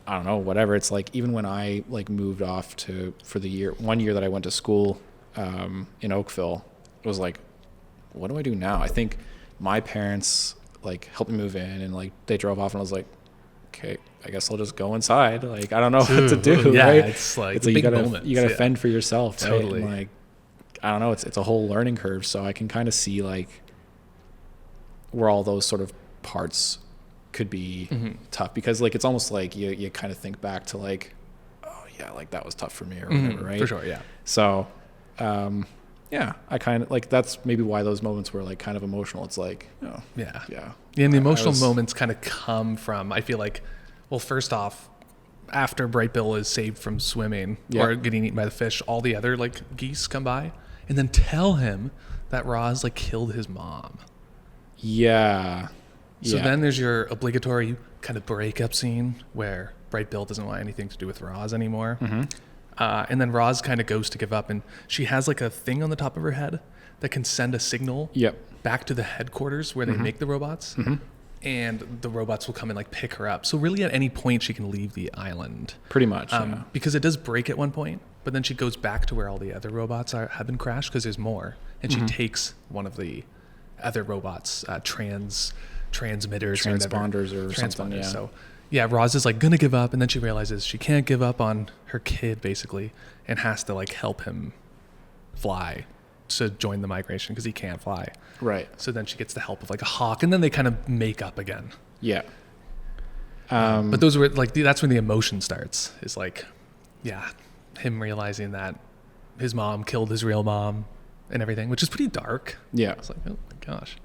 I don't know, whatever. It's like even when I like moved off for the 1 year that I went to school in Oakville, it was like, what do I do now? I think my parents like helped me move in, and like they drove off, and I was like, okay, I guess I'll just go inside. Like I don't know what to do. Yeah, right? it's like you gotta moments. You gotta fend for yourself. Right? Totally. And, like I don't know. It's a whole learning curve. So I can kind of see like where all those sort of parts could be tough, because like it's almost like you kind of think back to like, oh yeah, like that was tough for me or whatever, right? For sure, yeah. So yeah, I kind of like, that's maybe why those moments were like kind of emotional. It's like, yeah. Yeah, and the emotional moments kind of come from, I feel like, well, first off, after Bright Bill is saved from swimming or getting eaten by the fish, all the other like geese come by and then tell him that Roz like killed his mom. Yeah. So then there's your obligatory kind of breakup scene where Bright Bill doesn't want anything to do with Roz anymore. And then Roz kind of goes to give up, and she has like a thing on the top of her head that can send a signal back to the headquarters where they make the robots. And the robots will come and like pick her up. So really at any point she can leave the island. Pretty much. Because it does break at one point, but then she goes back to where all the other robots have been crashed because there's more. And she takes one of the other robots, transponders or something. Yeah. So yeah, Roz is like gonna give up, and then she realizes she can't give up on her kid basically, and has to like help him fly to join the migration because he can't fly. Right. So then she gets the help of like a hawk, and then they kind of make up again. Yeah. But those were like, that's when the emotion starts, is like, yeah, him realizing that his mom killed his real mom and everything, which is pretty dark. Yeah. It's like, oh my gosh.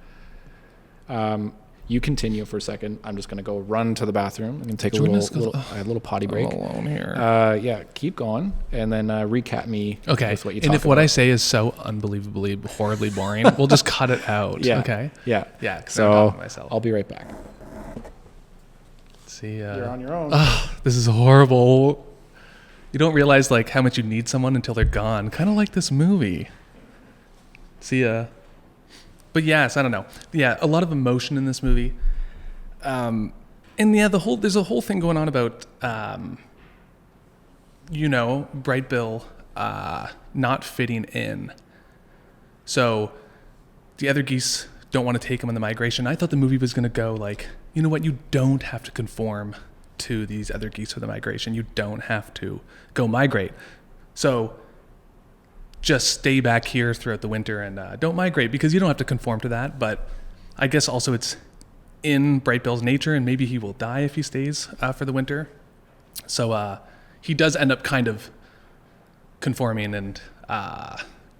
You continue for a second. I'm just going to go run to the bathroom and take a little potty break. I'm alone here. Yeah, keep going, and then recap me. Okay. With what you and if talk what about. I say is so unbelievably, horribly boring, we'll just cut it out. Yeah. Okay. Yeah. Yeah. 'Cause I'm So talking to myself. I'll be right back. See. You're on your own. This is horrible. You don't realize like how much you need someone until they're gone. Kind of like this movie. See ya. But yes, I don't know. Yeah, a lot of emotion in this movie. And yeah, there's a whole thing going on about, Bright Bill not fitting in. So the other geese don't want to take him on the migration. I thought the movie was going to go like, you know what, you don't have to conform to these other geese for the migration. You don't have to go migrate. So just stay back here throughout the winter and don't migrate, because you don't have to conform to that. But I guess also it's in Bright Bill's nature, and maybe he will die if he stays for the winter. So he does end up kind of conforming and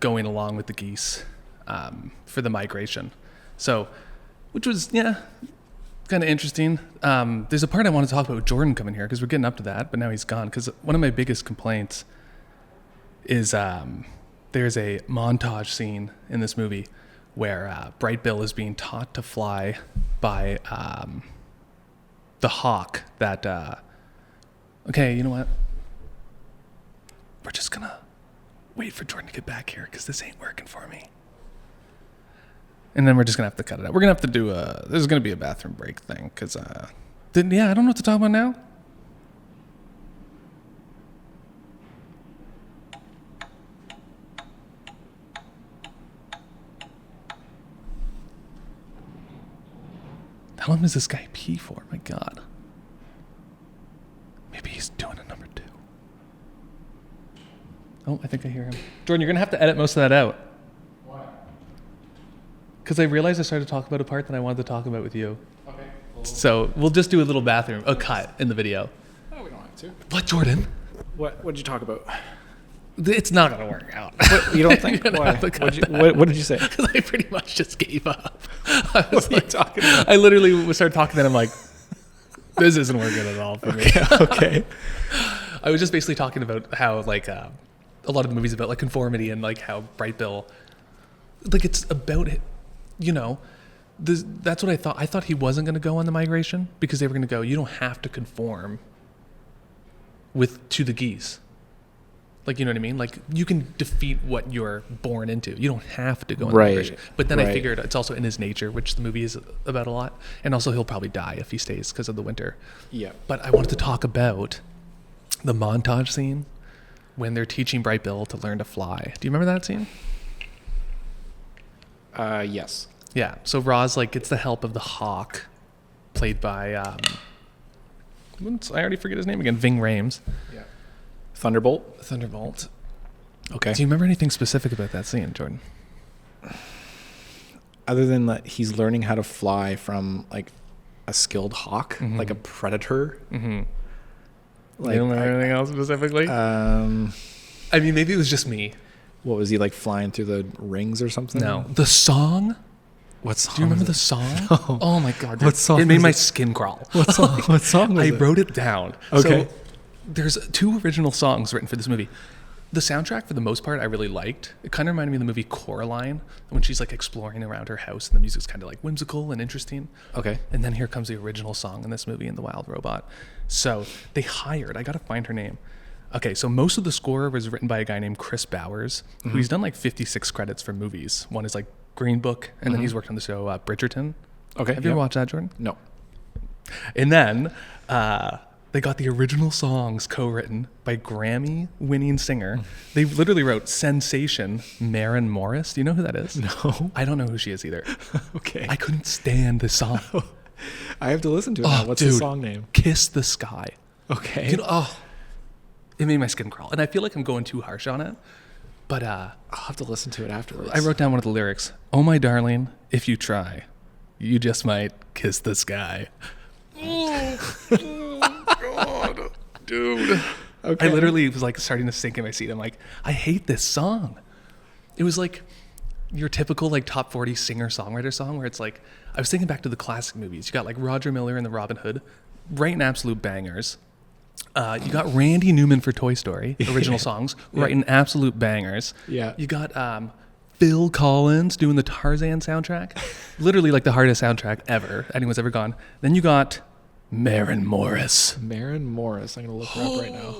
going along with the geese for the migration. So, which was, kind of interesting. There's a part I want to talk about with Jordan coming here, because we're getting up to that, but now he's gone. Because one of my biggest complaints is there's a montage scene in this movie where Bright Bill is being taught to fly by the hawk that... okay, you know what? We're just going to wait for Jordan to get back here because this ain't working for me. And then we're just going to have to cut it out. We're going to have to do there's going to be a bathroom break thing because, I don't know what to talk about now. How long does this guy pee for? My God. Maybe he's doing a number 2. Oh, I think I hear him. Jordan, you're going to have to edit most of that out. Why? Because I realized I started to talk about a part that I wanted to talk about with you. Okay. So we'll just do a little a cut in the video. Oh, we don't have to. What, Jordan? What did you talk about? It's not going to work out. What, you don't think? Why? What did you say? Because I pretty much just gave up. I was What are you talking about? I literally started talking, and I'm like, this isn't working at all for me. Okay. I was just basically talking about how, like, a lot of the movies about, like, conformity and, like, how Bright Bill, like, it's about, that's what I thought. I thought he wasn't going to go on the migration because they were going to go, you don't have to conform to the geese. Like, you know what I mean? Like, you can defeat what you're born into. You don't have to go on the migration. But then I figured it's also in his nature, which the movie is about a lot. And also he'll probably die if he stays because of the winter. Yeah. But I wanted to talk about the montage scene when they're teaching Bright Bill to learn to fly. Do you remember that scene? Yes. Yeah. So Roz, like, gets the help of the hawk, played by, I already forget his name again, Ving Rhames. Yeah. Thunderbolt. Okay. Do you remember anything specific about that scene, Jordan? Other than that, he's learning how to fly from like a skilled hawk, like a predator. Mm-hmm. Like, You don't remember anything else specifically? I mean, maybe it was just me. What was he like flying through the rings or something? No. The song? What song? Do you remember is the it? song? No. Oh my God. What song It made is my it? skin crawl. What song? What song was I it? wrote it down. Okay. So there's 2 original songs written for this movie. The soundtrack, for the most part, I really liked. It kind of reminded me of the movie Coraline, when she's like exploring around her house and the music's kind of like whimsical and interesting. Okay. And then here comes the original song in this movie, in The Wild Robot. So they hired, I got to find her name. Okay, so most of the score was written by a guy named Chris Bowers, who's done like 56 credits for movies. One is like Green Book, and then he's worked on the show Bridgerton. Okay. Have you ever watched that, Jordan? No. And then they got the original songs co-written by Grammy-winning singer. They literally wrote Sensation, Maren Morris. Do you know who that is? No. I don't know who she is either. Okay. I couldn't stand this song. I have to listen to it now. What's the song name? Kiss the Sky. Okay. It made my skin crawl. And I feel like I'm going too harsh on it. But I'll have to listen to it afterwards. I wrote down one of the lyrics. Oh, my darling, if you try, you just might kiss the sky. God, dude. Okay. I literally was like starting to sink in my seat. I'm like, I hate this song. It was like your typical like top 40 singer-songwriter song where it's like, I was thinking back to the classic movies. You got like Roger Miller and the Robin Hood, writing absolute bangers. You got Randy Newman for Toy Story, original songs, writing absolute bangers. Yeah. You got Phil Collins doing the Tarzan soundtrack, literally like the hardest soundtrack ever anyone's ever gone. Then you got Maren Morris. Maren Morris. I'm going to look her up right now.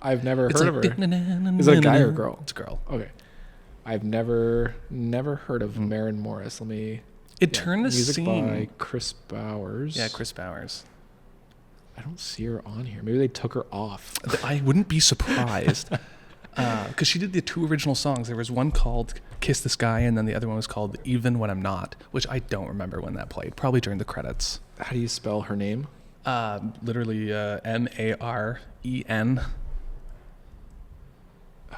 I've never It's heard like, of her. Is it a guy or a girl? It's a girl. Okay. I've never heard of Maren Morris. Let me... It turned the music scene. by Chris Bowers. Yeah, Chris Bowers. I don't see her on here. Maybe they took her off. I wouldn't be surprised. Because she did the 2 original songs. There was one called Kiss the Sky, and then the other one was called Even When I'm Not, which I don't remember when that played. Probably during the credits. How do you spell her name? Literally Maren.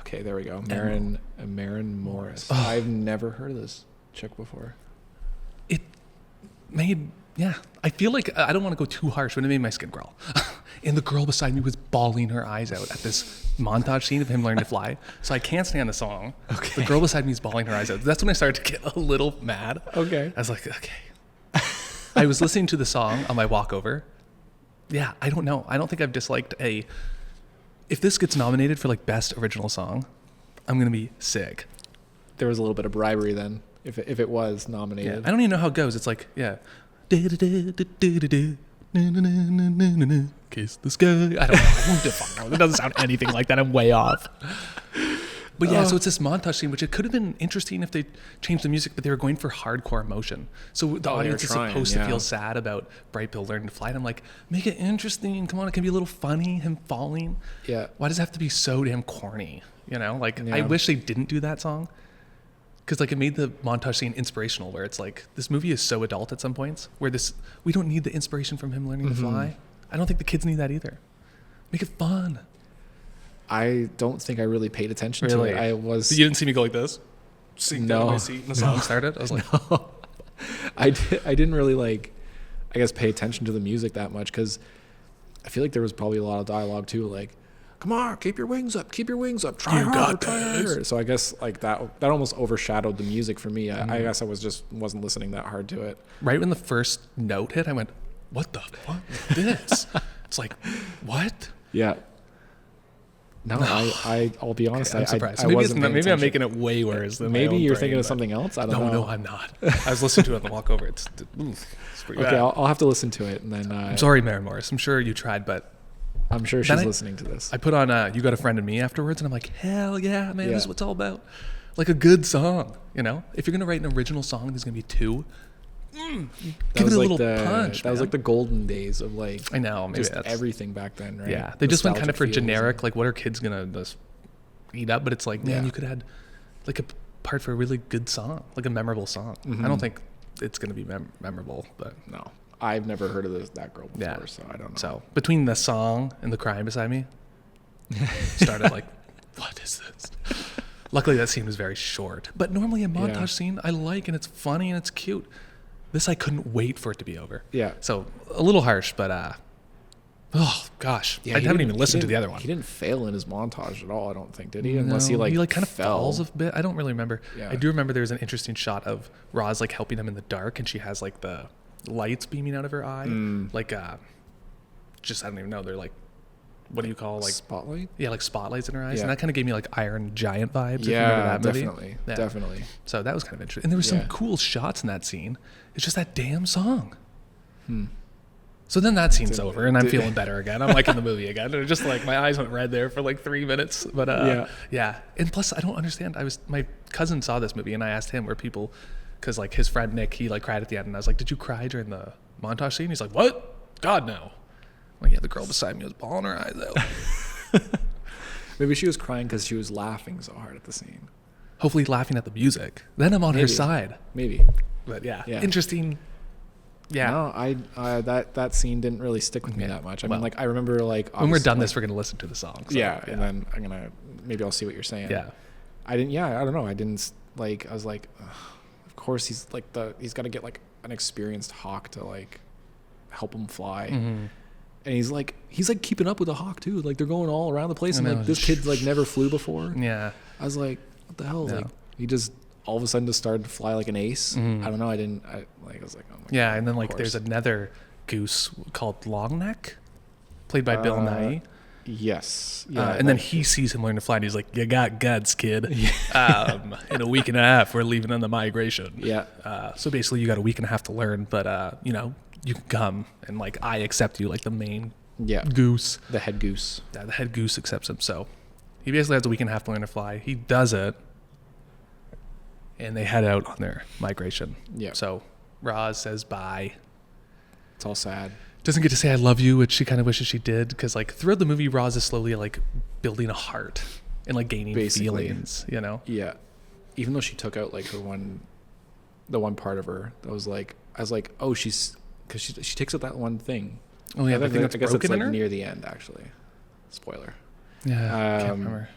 Okay, there we go. Maren Morris. Oh. I've never heard of this chick before. It made, yeah. I feel like I don't want to go too harsh, but it made my skin crawl. And the girl beside me was bawling her eyes out at this montage scene of him learning to fly. So I can't stand the song. Okay. The girl beside me is bawling her eyes out. That's when I started to get a little mad. Okay. I was like, okay. I was listening to the song on my walk over. Yeah, I don't know. I don't think I've disliked if this gets nominated for like best original song, I'm going to be sick. There was a little bit of bribery then, if it was nominated. Yeah. I don't even know how it goes. It's like, yeah. Kiss the sky. I don't know. It doesn't sound anything like that. I'm way off. But yeah, so it's this montage scene, which it could have been interesting if they changed the music, but they were going for hardcore emotion. So the audience is supposed to feel sad about Bright Bill learning to fly. And I'm like, make it interesting. Come on, it can be a little funny, him falling. Yeah. Why does it have to be so damn corny? You know, like, I wish they didn't do that song. Because like it made the montage scene inspirational, where it's like this movie is so adult at some points, where we don't need the inspiration from him learning to fly. I don't think the kids need that either. Make it fun. I don't think I really paid attention to it. You didn't see me go like this? Sitting down in my seat and the song started? I was like... No. I didn't really like, I guess, pay attention to the music that much, because I feel like there was probably a lot of dialogue too, like, come on, keep your wings up, try harder. So I guess like that almost overshadowed the music for me. I guess I wasn't listening that hard to it. Right when the first note hit, I went, what the fuck is this? It's like, what? Yeah. No, I'll be honest. I'm surprised. I Maybe wasn't maybe I'm making it way worse than maybe my own you're brain, thinking of something else. I don't know. No, I'm not. I was listening to it on the walk over. It's pretty bad. Okay, I'll have to listen to it, and then. I'm sorry, Maren Morris. I'm sure you tried, but I'm sure she's listening to this. I put on "You Got a Friend in Me" afterwards, and I'm like, hell yeah, man, this is what it's all about. Like a good song, you know. If you're gonna write an original song, there's gonna be two. Give it a little punch. That was like the golden days of like. I know, maybe just everything back then, right? Yeah, they just went kind of for generic. Like, what are kids gonna just eat up? But it's like, man, you could add like a part for a really good song, like a memorable song. I don't think it's gonna be memorable, but no, I've never heard of that girl before, so I don't know. So between the song and the crying beside me, started like, what is this? Luckily, that scene was very short. But normally a montage scene I like, and it's funny and it's cute. This I couldn't wait for it to be over. Yeah. So a little harsh, but oh gosh, I haven't even listened to the other one. He didn't fail in his montage at all, I don't think, did he? Unless he like kind of falls a bit. I don't really remember. Yeah. I do remember there's an interesting shot of Roz like helping him in the dark, and she has like the lights beaming out of her eye, like just I don't even know. They're like, what do you call like spotlight? Yeah, like spotlights in her eyes, and that kind of gave me like Iron Giant vibes. Yeah, if you remember that movie. Definitely. So that was kind of interesting, and there were some cool shots in that scene. It's just that damn song. So then that scene's over, and I'm feeling better again. I'm like in the movie again. And just like my eyes went red there for like 3 minutes. But yeah. And plus, I don't understand. My cousin saw this movie, and I asked him where people, because like his friend Nick, he like cried at the end, and I was like, "Did you cry during the montage scene?" He's like, "What? God no." I'm like, yeah, the girl beside me was bawling her eyes out. Maybe she was crying because she was laughing so hard at the scene. Hopefully, laughing at the music. Then I'm on her side. Maybe. But yeah, interesting. Yeah. No, that scene didn't really stick with me that much. I mean, like I remember like when we're done this, we're gonna listen to the song. So, and then maybe I'll see what you're saying. Yeah. I don't know. I didn't like. I was like, ugh, of course he's like he's got to get like an experienced hawk to like help him fly. And he's like keeping up with the hawk too. Like they're going all around the place, and like this kid like never flew before. Yeah. I was like, what the hell? No. Like he just all of a sudden just started to fly like an ace. I don't know. I was like, oh my God, and then like there's another goose called Longneck, played by Bill Nighy. Yes. Yeah. And then he sees him learn to fly, and he's like, "You got guts, kid." In a week and a half, we're leaving on the migration. Yeah. So basically, you got a week and a half to learn, but you know, you can come, and like I accept you, like the main goose, the head goose. Yeah, the head goose accepts him. So he basically has a week and a half to learn to fly. He does it, and they head out on their migration. Yeah. So Roz says bye. It's all sad. Doesn't get to say I love you, which she kind of wishes she did, because like throughout the movie, Roz is slowly like building a heart and like gaining feelings, you know? Yeah. Even though she took out like the one part of her that was like, I was like, oh, because she takes out that one thing. Oh yeah, I guess it's like near the end actually. Spoiler. Yeah, I can't remember.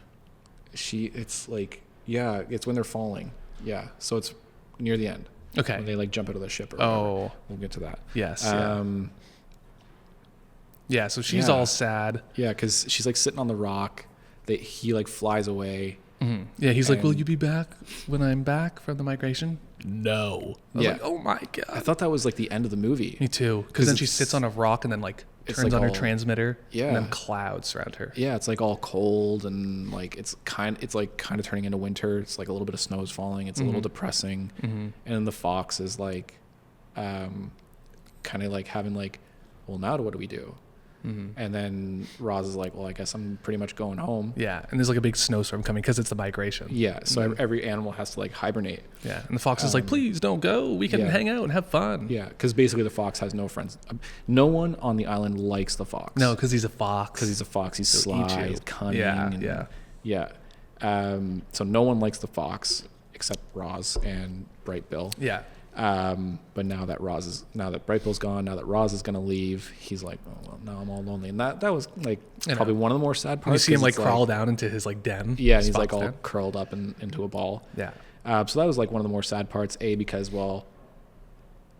It's like, yeah, it's when they're falling. Yeah, so it's near the end. Okay. When they like jump out of the ship or whatever. We'll get to that. Yes. Yeah, so she's all sad. Yeah, because she's like sitting on the rock. He like flies away, Yeah, he's like, will And- you be back when I'm back from the migration? No. I was Yeah. like, oh my I God. thought that was like the end of the movie. Me too. 'Cause Because then she it's- sits on a rock and then like it's turns like on her all- transmitter. Yeah. And then clouds surround her. Yeah, it's like all cold and like it's kind of turning into winter. It's like a little bit of snow is falling. It's a little depressing. And then the fox is like kind of like having like, well, now what do we do? And then Roz is like, well, I guess I'm pretty much going home. Yeah. And there's like a big snowstorm coming because it's the migration. Yeah, so every animal has to like hibernate. Yeah. And the fox is like, please don't go. We can yeah. hang out and have fun. Yeah, because basically the fox has no friends. No one on the island likes the fox. No, because he's a fox. Because he's a fox. He's He'll eat sly. you. He's cunning. Yeah, yeah. So no one likes the fox except Roz and Bright Bill. Yeah. But now that Bright Bill's gone, now that Roz is gonna leave, he's like, oh well, now I'm all lonely, and that was like probably one of the more sad And parts. you see him 'cause like it's crawl down into his like den. Yeah, and his he's like fox all den. curled up into a ball. Yeah. So that was like one of the more sad parts. Because well,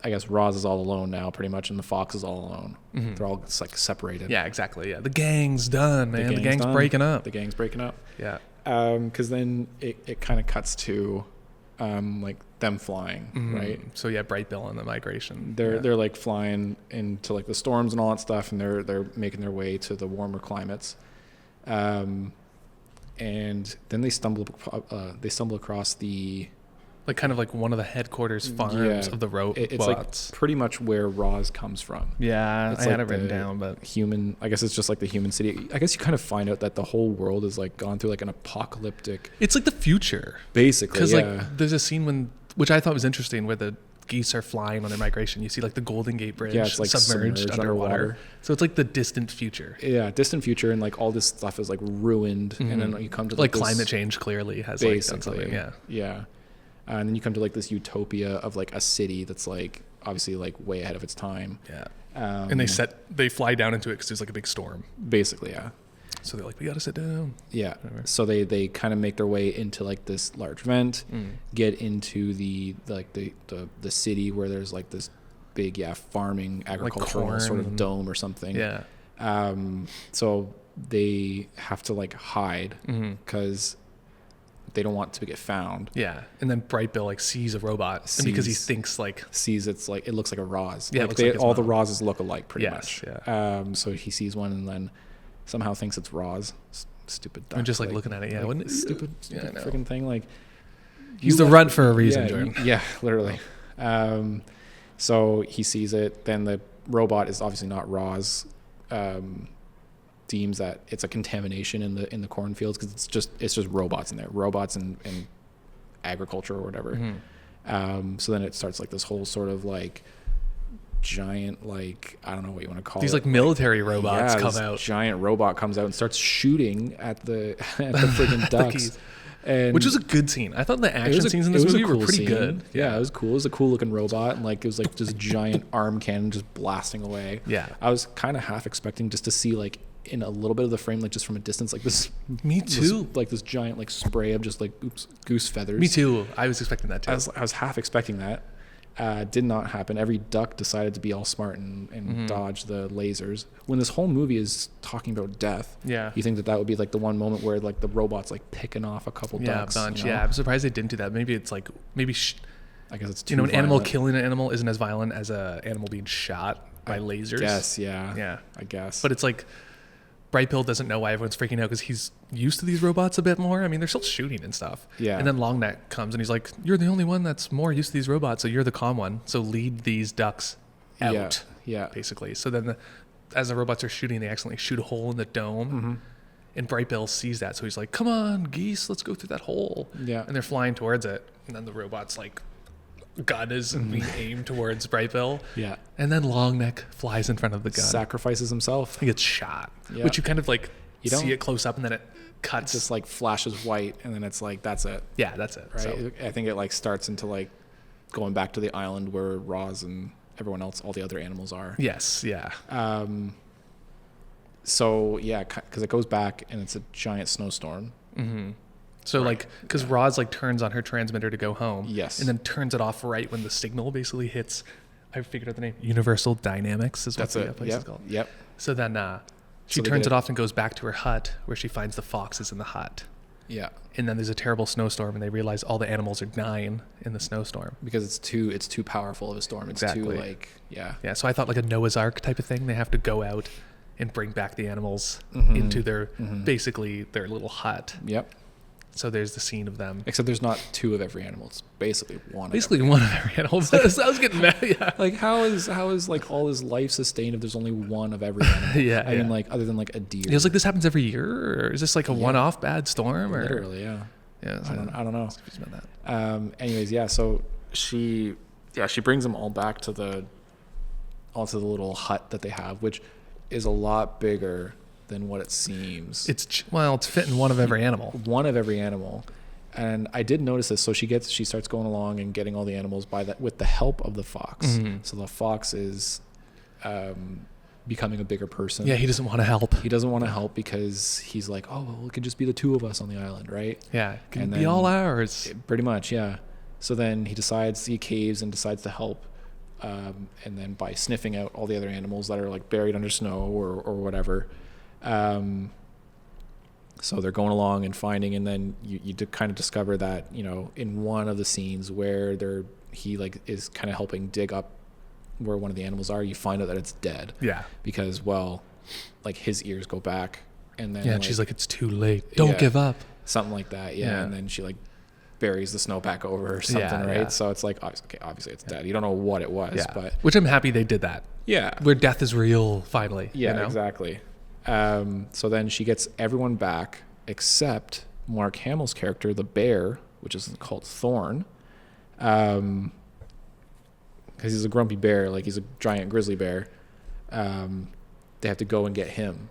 I guess Roz is all alone now, pretty much, and the fox is all alone. They're all just like separated. Yeah, exactly. Yeah. The gang's done, man. The gang's done. breaking up. The gang's breaking up. Yeah. Because then it kind of cuts to like them flying, right? So yeah, Bright Bill on the migration. They're like flying into like the storms and all that stuff, and they're making their way to the warmer climates. And then they stumble across the like kind of like one of the headquarters farms of the robots. It's like pretty much where Roz comes from. Yeah, It's I had like it written the down, but human. I guess it's just like the human city. I guess you kind of find out that the whole world is like gone through like an apocalyptic. it's like the future. Basically, Because yeah. like there's a scene which I thought was interesting, where the geese are flying on their migration. You see like the Golden Gate Bridge Yeah, it's, like, submerged underwater. underwater. So it's like the distant future. Yeah, distant future, and like all this stuff is like ruined, and then you come to Like this, climate change clearly has like done something. basically, Yeah. yeah. And then you come to like this utopia of like a city that's like obviously like way ahead of its time. Yeah. Um, And they fly down into it because there's like a big storm. basically, yeah. So they're like, we got to sit down. Yeah. Whatever. So they kind of make their way into like this large vent, get into the city where there's like this big farming agricultural corn sort of and- dome or something. Yeah. So they have to like hide because they don't want to get found. Yeah. And then Bright Bill like sees a robot, and because he Sees- thinks like, Sees it's like it looks like a Roz. Yeah, it Like looks like his all the mom. Rozes look alike pretty Yes, much. So he sees one and then somehow thinks it's Roz. Stupid duck. I'm just like looking at it. Yeah. like, Wouldn't it? stupid Yeah, I know. freaking thing. Like He's you the left- runt for a reason, yeah, Jordan. yeah, literally. So he sees it. Then the robot is obviously not Roz. Deems that it's a contamination in the cornfields because it's just robots in there, robots and agriculture or whatever. So then it starts like this whole sort of like giant, like I don't know what you want to call These it. like military robots come this out. Giant robot comes out and starts shooting at the freaking ducks. geese. And Which was a good scene. I thought the it action was a- scenes in it this was a movie were cool pretty scene. good. Yeah, it was cool. It was a cool looking robot, and like it was like this giant arm cannon just blasting away. Yeah. I was kind of half expecting just to see like in a little bit of the frame, like just from a distance, like this. Me this- too. like this giant like spray of just like goose feathers. Me too. I was expecting that too. I was half expecting that. Did not happen. Every duck decided to be all smart and dodge the lasers. When this whole movie is talking about death, Yeah. you think that would be like the one moment where like the robot's like picking off a couple Yeah, ducks. a bunch. you know? Yeah, I'm surprised they didn't do that. Maybe it's like I guess it's too you know, an animal violent. killing an animal isn't as violent as a animal being shot by lasers. Yes, yeah. Yeah. I guess. But it's like Bright Bill doesn't know why everyone's freaking out because he's used to these robots a bit more. I mean, they're still shooting and stuff. Yeah. And then Longneck comes and he's like, "You're the only one that's more used to these robots, so you're the calm one. So lead these ducks out." Yeah. Basically. So then, as the robots are shooting, they accidentally shoot a hole in the dome. And Bright Bill sees that, so he's like, "Come on, geese, let's go through that hole." Yeah. And they're flying towards it, and then the robot's like, gun is being aimed towards Bright Bill. Yeah. And then Longneck flies in front of the gun. Sacrifices himself. He gets shot, Yeah. which you kind of like You don't- see it close up, and then it cuts. Just like flashes white, and then it's like that's it, yeah, that's it. right? So, I think it like starts into like going back to the island where Roz and everyone else, all the other animals are. yes, yeah, So yeah, because it goes back and it's a giant snowstorm. so like because Roz like turns on her transmitter to go home, Yes. and then turns it off right when the signal basically hits. I figured out the name. Universal Dynamics is what That's the it. place is Yep. called. Yep. So then she So they turns get it it- off and goes back to her hut where she finds the foxes in the hut. Yeah. And then there's a terrible snowstorm, and they realize all the animals are dying in the snowstorm. Because it's too powerful of a storm. It's Exactly. too like, yeah. Yeah, so I thought like a Noah's Ark type of thing. They have to go out and bring back the animals into their, basically their little hut. Yep. So there's the scene of them. Except there's not two of every animal. It's basically one. Basically one of every animal. So I was getting mad. Yeah. Like how is like all his life sustained if there's only one of every animal? Yeah, I mean, like other than like a deer. It was like, this happens every year, or is this like a one-off bad storm? Or Literally, yeah. Yeah, so I don't know. confused about that. Anyways, yeah. So she brings them all back to the little hut that they have, which is a lot bigger than what it seems. It's fitting one of every animal. One of every animal. And I did notice this. So she starts going along and getting all the animals with the help of the fox. Mm-hmm. So the fox is becoming a bigger person. Yeah, he doesn't want to help. He doesn't want to help because he's like, oh, well, it could just be the two of us on the island, right? Yeah, it can And be then- all ours. Pretty much, yeah. So then he caves and decides to help. And then by sniffing out all the other animals that are like buried under snow or whatever. So they're going along and finding, and then you kind of discover that, you know, in one of the scenes where he like is kind of helping dig up where one of the animals are, you find out that it's dead. Yeah. Because, well, like his ears go back, and then Yeah, and she's like, it's too late. Don't give up. something like that. Yeah. Yeah. And then she like buries the snow back over or something, right? yeah. So it's like, obviously it's dead. You don't know what it was, Yeah. but Which I'm happy they did that. yeah. Where death is real, finally. Yeah, you know? exactly. So then she gets everyone back except Mark Hamill's character, the bear, which is called Thorn. Because he's a grumpy bear, like he's a giant grizzly bear. They have to go and get him,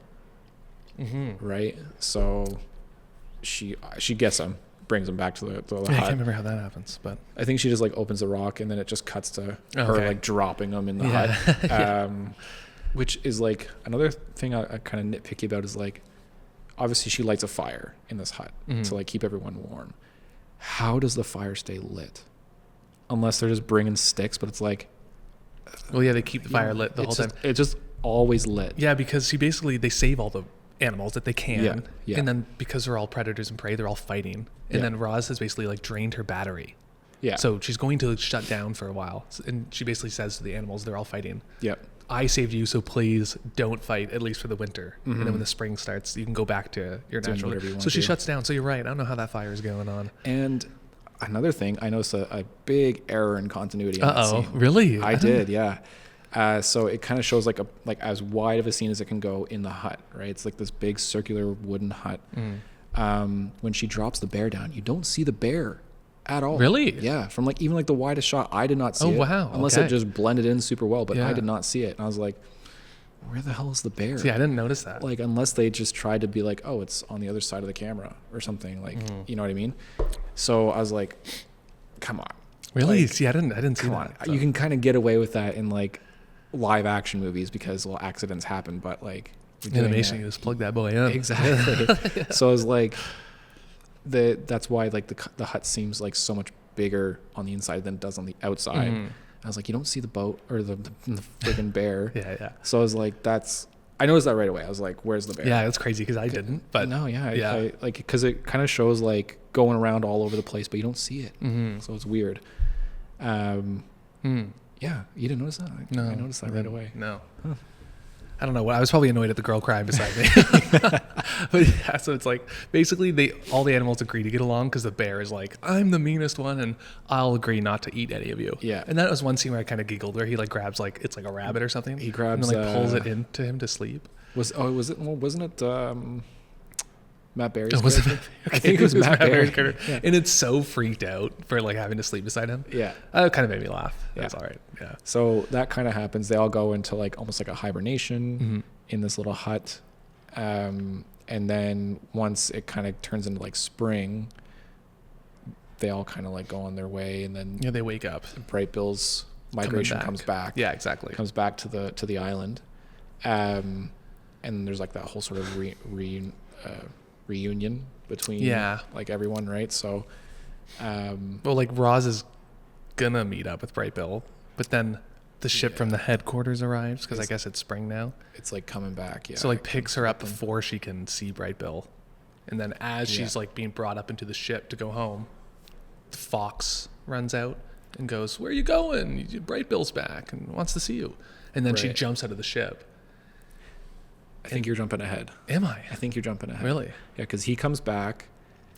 right? So she gets him, brings him back to the Yeah, I hut. can't remember how that happens, but I think she just like opens the rock, and then it just cuts to her Okay. like dropping him in the Yeah. hut. Which is like another thing I kind of nitpicky about is like, obviously she lights a fire in this hut to like keep everyone warm. How does the fire stay lit? Unless they're just bringing sticks, but it's like, well, yeah, they keep the fire lit the whole time. It's just always lit. Yeah, because they save all the animals that they can. Yeah, yeah. And then because they're all predators and prey, they're all fighting. And Yeah. then Roz has basically like drained her battery. Yeah. So she's going to shut down for a while. And she basically says to the animals, they're all fighting, Yep. I saved you, so please don't fight, at least for the winter. And then when the spring starts, you can go back to your Doing natural. whatever you So want she to. shuts down. So you're right. I don't know how that fire is going on. And another thing, I noticed a big error in continuity. In that Uh-oh. scene. Really? I did, yeah. So it kind of shows like as wide of a scene as it can go in the hut, right? It's like this big circular wooden hut. When she drops the bear down, you don't see the bear at all. Really? Yeah. From like even like the widest shot, I did not see Oh, it. wow. Unless Okay. it just blended in super well, but I Yeah. did not see it. And I was like, where the hell is the bear? See, I didn't notice that. Like unless they just tried to be like, oh, it's on the other side of the camera or something, like you know what I mean? So I was like, come on. Really? Like, See, I didn't see Come that. on. So- You can kind of get away with that in like live action movies because well accidents happen, but like you're doing animation, that- you just plug that boy in. Exactly. So I was like, that's why like the hut seems like so much bigger on the inside than it does on the outside. I was like, you don't see the boat or the friggin' bear. Yeah. So I was like, I noticed that right away. I was like, where's the bear? Yeah, it's crazy because I didn't. But no, yeah, yeah. I like because it kind of shows like going around all over the place, but you don't see it. So it's weird. Yeah, you didn't notice that? No, I noticed that right away. No. I don't know. I was probably annoyed at the girl crying beside me. But yeah, so it's like basically all the animals agree to get along because the bear is like, I'm the meanest one and I'll agree not to eat any of you. Yeah. And that was one scene where I kind of giggled where he like grabs like it's like a rabbit or something. He grabs, and then like pulls it into him to sleep. Wasn't it Matt Berry's Oh, was it? character? Okay, I think it was Matt Berry's Berry. character. Yeah. And it's so freaked out for like having to sleep beside him. Yeah. It kind of made me laugh. That's Yeah. all right. Yeah. So that kind of happens. They all go into like almost like a hibernation in this little hut. And then once it kind of turns into like spring, they all kind of like go on their way. And then Yeah, they wake up. Bright Bill's migration back. comes back. Yeah, exactly. Comes back to the island. And there's like that whole sort of reunion between like everyone, right? So Well, like Roz is gonna meet up with Bright Bill, but then the ship from the headquarters arrives because I guess it's spring now. it's like coming back. Yeah. So like picks her up before she can see Bright Bill. And then as she's Yeah. like being brought up into the ship to go home, the fox runs out and goes, "Where are you going? Bright Bill's back and wants to see you." And then she Right. jumps out of the ship. I think you're jumping ahead. Am I? I think you're jumping ahead. Really? Yeah, because he comes back.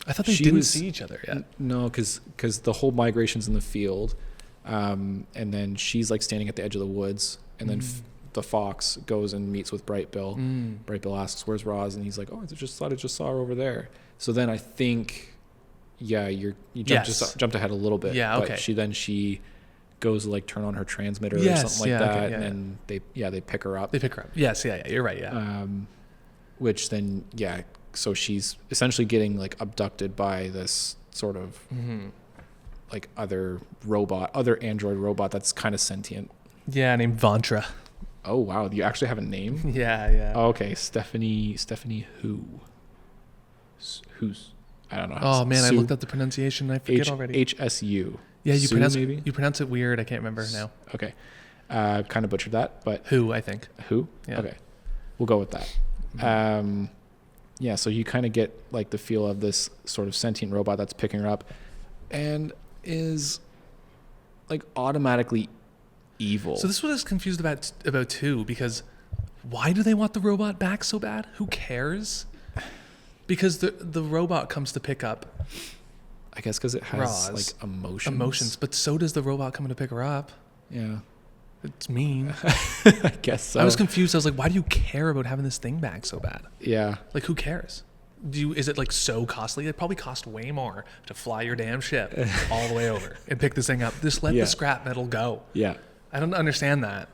I thought they She didn't was- see each other yet. No, because the whole migration's in the field, and then she's like standing at the edge of the woods, and then the fox goes and meets with Bright Bill. Bright Bill asks, "Where's Roz?" And he's like, "Oh, I just saw her over there." So then I think, yeah, you jumped ahead a little bit. Yeah, okay. But she goes to like turn on her transmitter or Yes, something like yeah, that, okay, yeah, and then they pick her up. They pick her up. Yes, yeah, you're right, yeah. Which then, so she's essentially getting like abducted by this sort of like other android robot that's kind of sentient. Yeah, named Vantra. Oh wow, you actually have a name? Yeah. Oh, okay, Stephanie who's I don't know. Oh man, I Sue? looked up the pronunciation and I forget already. HSU. Yeah, you Sue, pronounce it weird. I can't remember now. Okay, kind of butchered that, but Who, I think. who? Yeah. Okay, we'll go with that. Yeah, so you kind of get like the feel of this sort of sentient robot that's picking her up and is like automatically evil. So this is what I was confused about too, because why do they want the robot back so bad? Who cares? Because the robot comes to pick up I guess because it has Roz. like emotions. emotions, but so does the robot coming to pick her up. Yeah, It's mean. I guess so. I was confused. I was like, why do you care about having this thing back so bad? Yeah, Like, who cares? Is it like so costly? It probably cost way more to fly your damn ship all the way over and pick this thing up. Just let Yeah. the scrap metal go. yeah. I don't understand that.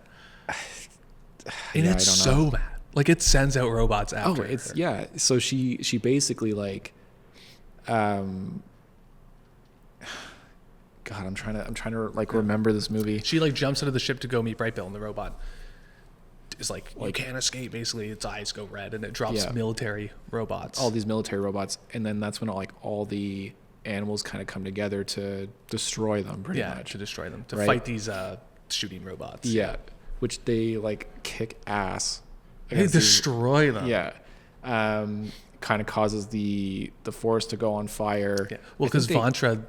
And Yeah, it's I don't know. so bad. Like, it sends out robots Oh, after. it's her. So she basically like, God, I'm trying to like remember this movie. She like jumps out of the ship to go meet Bright Bill, and the robot is like, you can't escape. Basically, its eyes go red, and it drops Yeah. military robots. All these military robots, and then that's when all the animals kind of come together to destroy them, pretty much. to destroy them, to Right. fight these shooting robots. Yeah, which they like kick ass. They against these- destroy them. Yeah, kind of causes the forest to go on fire. Yeah. Well, I think because Vantra,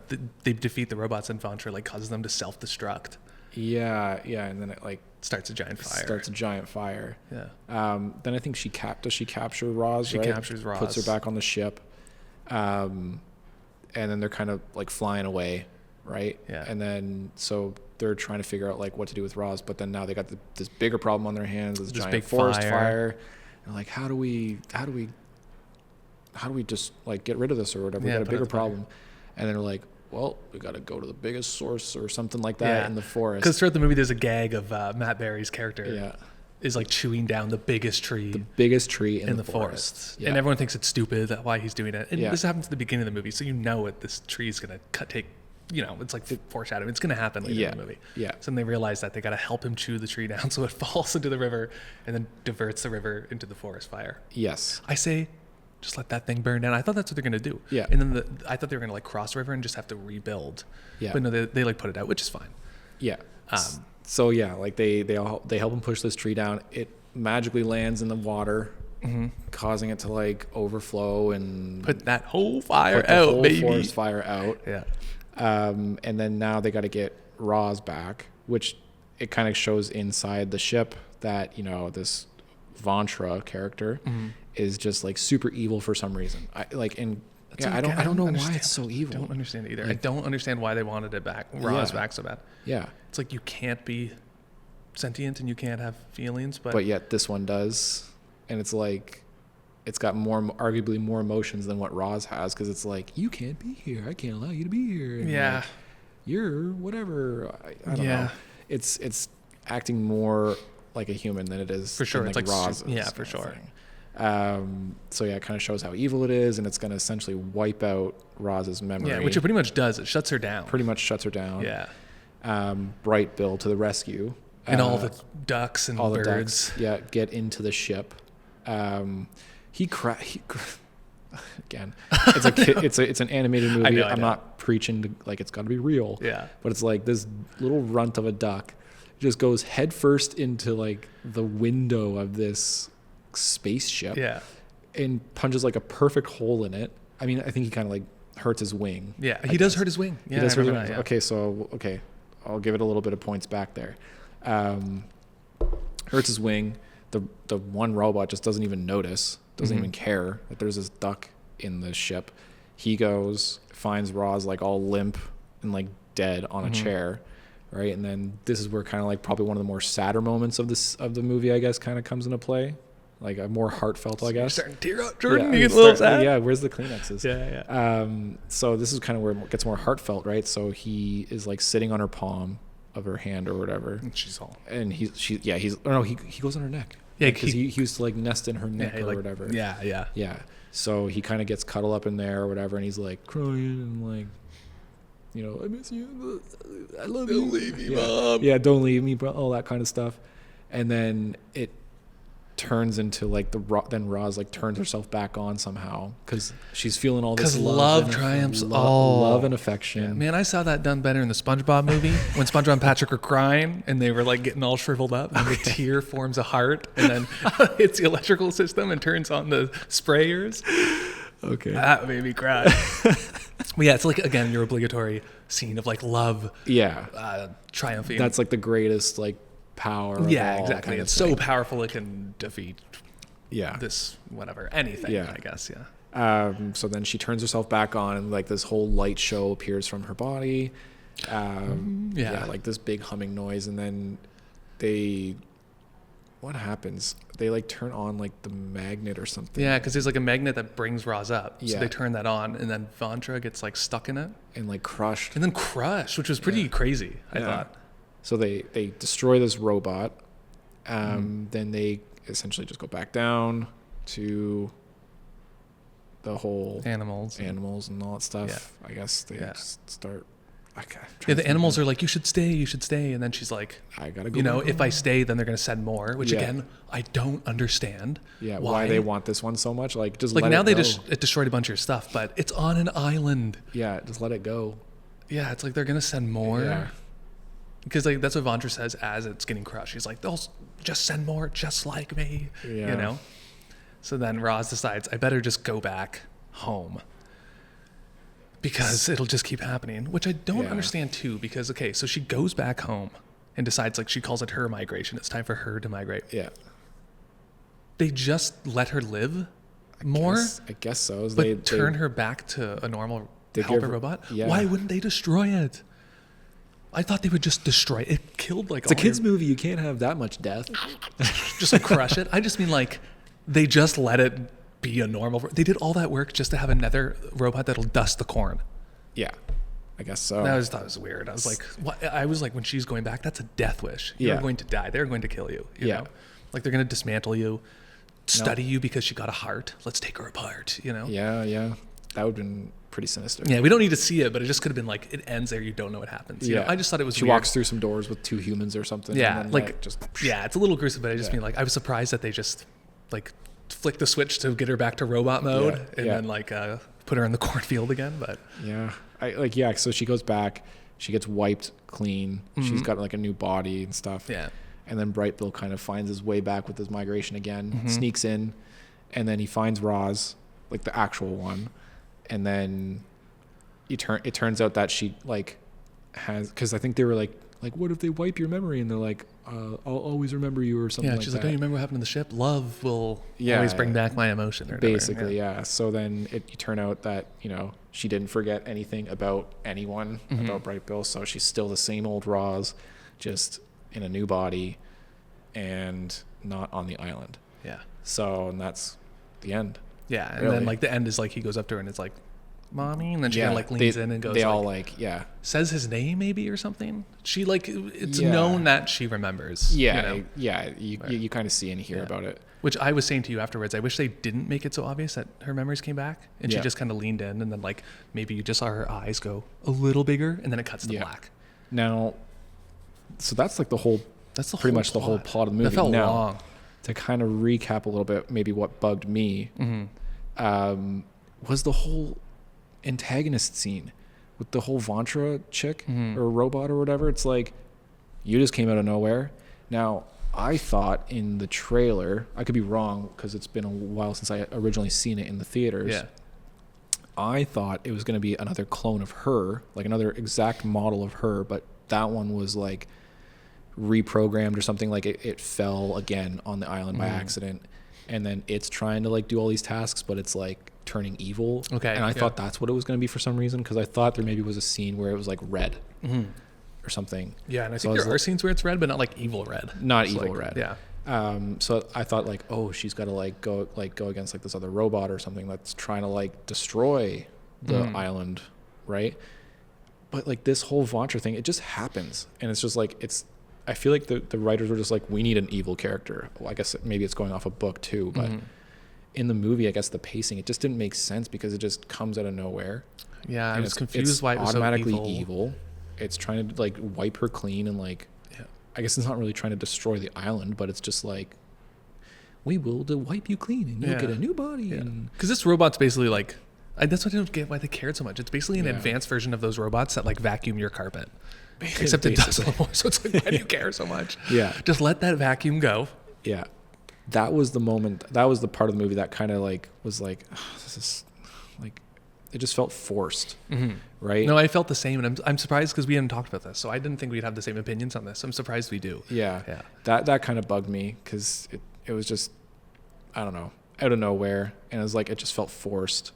they defeat the robots, and Vantra like causes them to self-destruct. Yeah, and then it like Starts a giant fire. starts a giant fire. Yeah. Then I think does she capture Roz? She right? captures Roz. Puts her back on the ship. And then they're kind of like flying away, right? Yeah. And then so they're trying to figure out like what to do with Roz, but then now they got this bigger problem on their hands, this giant big forest fire. fire. And like, how do we just like get rid of this or whatever? Yeah, We got a put out bigger the fire. problem. And then they're like, well, we got to go to the biggest source or something like that in the forest. Because throughout the movie, there's a gag of Matt Berry's character Yeah. is like chewing down the biggest tree Biggest tree in the forest. Yeah. And everyone thinks it's stupid that why he's doing it. And Yeah. this happens at the beginning of the movie, so you know what this tree is going to take. You know, it's like foreshadowing. It's going to happen later in the movie. Yeah. So then they realize that they got to help him chew the tree down so it falls into the river and then diverts the river into the forest fire. Yes. I say, just let that thing burn down. I thought that's what they're going to do. Yeah. And then I thought they were going to like cross the river and just have to rebuild. Yeah. But no, they like put it out, which is fine. Yeah. So yeah, like they help him push this tree down. It magically lands in the water, causing it to like overflow and Put that whole fire put the out, whole baby. forest fire out. Yeah. And then now they got to get Roz back, which it kind of shows inside the ship that, you know, this Vantra character is just like super evil for some reason. I don't know why it's so evil. I don't understand it either. I don't understand why they wanted it back, Roz Yeah. back so bad. Yeah. It's like you can't be sentient and you can't have feelings, But yet this one does. And it's like, it's got arguably more emotions than what Roz has, because it's like, you can't be here. I can't allow you to be here. And yeah. like, you're whatever. I don't Yeah. know. It's acting more like a human than it is For sure. than It's like like Roz. yeah, for sure. So yeah, it kind of shows how evil it is, and it's going to essentially wipe out Roz's memory. Yeah, which it pretty much does. It shuts her down. pretty much shuts her down. Yeah. Bright Bill to the rescue. And all the ducks and all birds. the ducks, get into the ship. Again, it's a kid, it's an animated movie. know, I I'm know. not preaching to, like, it's got to be real. Yeah. But it's like this little runt of a duck just goes headfirst into like the window of this spaceship. Yeah. and punches like a perfect hole in it. I mean, I think he kind of like hurts his wing. Yeah, he does hurt his wing. Yeah, he does I hurt his remember wing. that, yeah. Okay, so I'll give it a little bit of points back there. Hurts his wing. The one robot just doesn't even notice, doesn't even care that there's this duck in the ship. He goes, finds Roz like all limp and like dead on a chair, right? And then this is where kind of like probably one of the more sadder moments of the movie, I guess, kind of comes into play, like a more heartfelt, I guess. You're starting to tear up, Jordan. Yeah, You get a little sad. yeah, where's the Kleenexes? Yeah. So this is kind of where it gets more heartfelt, right? So he is like sitting on her palm of her hand or whatever, and he goes on her neck. Yeah, because he used to like nest in her neck or like, whatever. Yeah. So he kind of gets cuddled up in there or whatever, and he's like crying and like, you know, I miss you, I love you, Don't leave me, Mom. Yeah, don't leave me, bro. All that kind of stuff, and then it turns into like then Roz like turns herself back on somehow because she's feeling all this love triumphs all. love and affection. Yeah, man, I saw that done better in the SpongeBob movie when SpongeBob and Patrick are crying and they were like getting all shriveled up and the tear forms a heart and then hits the electrical system and turns on the sprayers. Okay, that made me cry. But yeah, it's like again your obligatory scene of like love. Yeah, triumphing. That's like the greatest like power. Yeah, of all exactly. kind of It's thing. so powerful it can defeat. Yeah. This whatever anything. Yeah. I guess. Yeah. So then she turns herself back on, and like this whole light show appears from her body. Like this big humming noise, and then what happens? They like turn on like the magnet or something. Yeah, because there's like a magnet that brings Roz up. So Yeah. they turn that on, and then Vantra gets like stuck in it, and like crushed. and then crushed, which was pretty crazy. I thought. So they destroy this robot. Then they essentially just go back down to the whole Animals and all that stuff. I guess they just start. the animals are like, you should stay, and then she's like, I gotta go. you know, back if home. I stay, then they're gonna send more. Which Yeah. again, I don't understand. Yeah, why they want this one so much? Like just Like let now it they go. it destroyed a bunch of your stuff, but it's on an island. Yeah, just let it go. Yeah, it's like they're gonna send more. Yeah. Because like that's what Vantra says as it's getting crushed. She's like, they'll just send more, just like me. Yeah. You know. So then Roz decides, I better just go back home because it'll just keep happening, which I don't understand too. Because okay, so she goes back home and decides like she calls it her migration. It's time for her to migrate. Yeah. They just let her live more, I guess so. but turn her back to a normal They helper give- robot. yeah. Why wouldn't they destroy it? I thought they would just destroy it. It killed like It's a all kids your- movie. You can't have that much death. just like crush it. I just mean like they just let it be a normal. They did all that work just to have another robot that'll dust the corn. Yeah, I guess so. I just thought it was weird. I was like, what? I was like, when she's going back, that's a death wish. You're Yeah. going to die. They're going to kill you. You know? Like they're going to dismantle you, study you because she got a heart. Let's take her apart. You know? Yeah. That would have been pretty sinister. Yeah, we don't need to see it, but it just could have been like it ends there. You don't know what happens. You know? I just thought it was. She weird. walks through some doors with two humans or something. Yeah, and then, like just yeah, it's a little gruesome, but I just mean like I was surprised that they just like flick the switch to get her back to robot mode and then like put her in the cornfield again. But so she goes back, she gets wiped clean. She's got like a new body and stuff. Yeah. And then Bright Bill kind of finds his way back with his migration again, sneaks in, and then he finds Roz, like the actual one, and then it turns out that she like has, because I think they were like what if they wipe your memory, and they're like I'll always remember you or something. yeah, like she's that. like, don't you remember what happened to the ship? Love will always bring back my emotion. Or whatever. Basically, yeah. So then you turn out that, you know, she didn't forget anything about anyone, about Bright Bill. So she's still the same old Roz, just in a new body and not on the island. Yeah. So, and that's the end. Yeah. And Really. then like the end is like he goes up to her and it's like, Mommy. And then she kind of like leans in and goes, They like, all like, says his name maybe or something. She like, it's known that she remembers. Yeah. You know? You kind of see and hear about it. Which I was saying to you afterwards, I wish they didn't make it so obvious that her memories came back and she just kind of leaned in and then like maybe you just saw her eyes go a little bigger and then it cuts to black. Now, so that's like the whole, That's pretty much the whole plot of the movie. That felt now, long. To kind of recap a little bit, maybe what bugged me was the whole antagonist scene with the whole Vantra chick or robot or whatever. It's like, you just came out of nowhere. Now, I thought in the trailer, I could be wrong because it's been a while since I originally seen it in the theaters. Yeah. I thought it was going to be another clone of her, like another exact model of her, but that one was like reprogrammed or something. Like it fell again on the island by accident, and then it's trying to like do all these tasks, but it's like turning evil. Okay. And I thought that's what it was going to be for some reason, because I thought there maybe was a scene where it was like red or something. Yeah, and I think there are scenes where it's red, but not like evil red. Not It's evil like, red. Yeah. So I thought like, oh, she's got to like go against like this other robot or something that's trying to like destroy the island, right? But like this whole Ventre thing, it just happens, and it's just like I feel like the writers were just like, we need an evil character. Well, I guess maybe it's going off a book too, but in the movie, I guess the pacing, it just didn't make sense because it just comes out of nowhere. Yeah, I And was confused why it was automatically so evil. It's trying to like wipe her clean, and like, I guess it's not really trying to destroy the island, but it's just like, we will wipe you clean and you'll get a new body. Because this robot's basically like, that's what I don't get why they cared so much. It's basically an advanced version of those robots that like vacuum your carpet. Except it does a little more. So it's like, why do you care so much? Yeah. Just let that vacuum go. Yeah. That was the moment, that was the part of the movie that kind of like was like, this is like, it just felt forced, right? No, I felt the same, and I'm surprised because we hadn't talked about this, so I didn't think we'd have the same opinions on this. I'm surprised we do. Yeah. That kind of bugged me because it was just, I don't know, out of nowhere, and it was like, it just felt forced.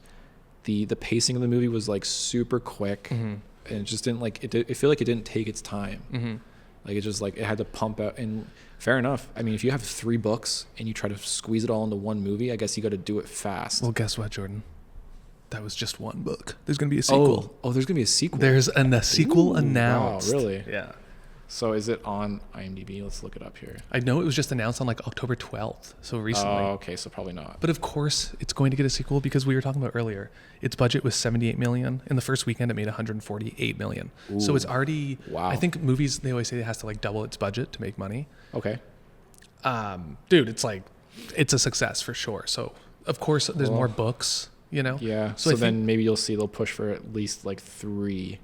The pacing of the movie was like super quick, and it just didn't like it. It feel like it didn't take its time. Like it just like it had to pump out. And fair enough. I mean, if you have 3 books and you try to squeeze it all into one movie, I guess you got to do it fast. Well, guess what, Jordan? That was just one book. There's going to be a sequel. Oh, there's going to be a sequel. There's a sequel announced. Wow, really? Yeah. So is it on IMDb? Let's look it up here. I know it was just announced on like October 12th, so recently. Oh, okay, so probably not. But of course, it's going to get a sequel because we were talking about earlier. Its budget was $78 million. In the first weekend, it made $148 million. Ooh, so it's already. Wow. I think movies, they always say it has to like double its budget to make money. Okay. Dude, it's like it's a success for sure. So of course, there's more books. You know? Yeah. So then maybe you'll see they'll push for at least like 3.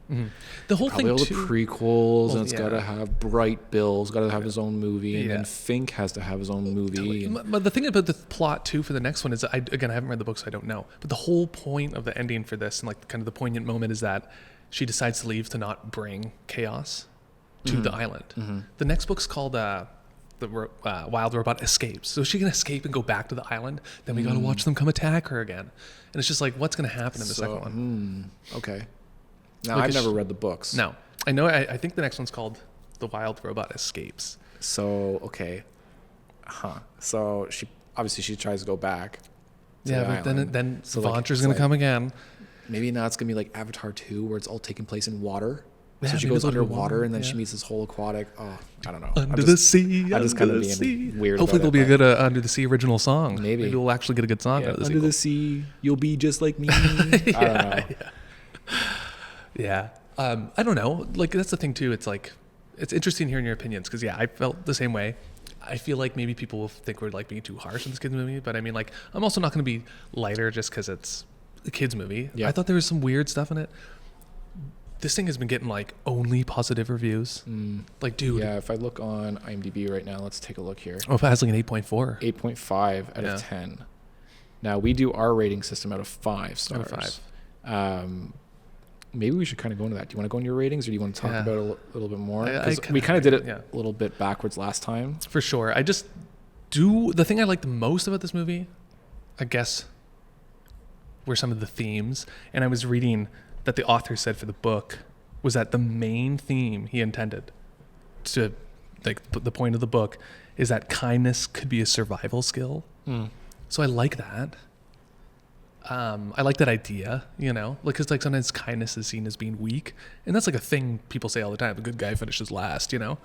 The whole Probably thing all too. the prequels, and it's yeah. got to have Bright Bill's got to have his own movie, and then Fink has to have his own movie. But the thing about the plot too for the next one is that I haven't read the book, so I don't know. But the whole point of the ending for this and like kind of the poignant moment is that she decides to leave to not bring chaos to the island. The next book's called the Wild Robot Escapes. So is she gonna escape and go back to the island? Then we gotta watch them come attack her again. And it's just like, what's gonna happen in the second one? Okay. Now, Like, I've never read the books. No, I know. I think the next one's called The Wild Robot Escapes. So okay. So she tries to go back. To Yeah, the but island. then So, Venture's it's gonna like, come again. Maybe now it's gonna be like Avatar 2, where it's all taking place in water. Yeah, So she maybe goes they'll do underwater, water, and then yeah. she meets this whole aquatic. Oh, I don't know. Under the sea. I'm just kind of being weird. Hopefully about there'll it, be a but- good Under the Sea original song. Maybe we'll actually get a good song out of the Under sequel. the sea, you'll be just like me. I don't know. Yeah. I don't know. Like, that's the thing too. It's like, it's interesting hearing your opinions because I felt the same way. I feel like maybe people will think we're like being too harsh on this kids movie, but I mean, like, I'm also not going to be lighter just because it's a kids movie. Yeah. I thought there was some weird stuff in it. This thing has been getting like only positive reviews. Like, dude. Yeah, if I look on IMDb right now, let's take a look here. Oh, if it has like an 8.4. 8.5 out of 10. Now, we do our rating system out of 5 stars. Out of 5. Maybe we should kind of go into that. Do you want to go into your ratings, or do you want to talk about it a little bit more? I 'Cause we kind of did it yeah. a little bit backwards last time. For sure. I just do the thing I like the most about this movie, I guess, were some of the themes. And I was reading that the author said for the book was that the main theme he intended to, like, the point of the book is that kindness could be a survival skill. So I like that. I like that idea, you know, like, cause like sometimes kindness is seen as being weak, and that's like a thing people say all the time. The good guy finishes last, you know?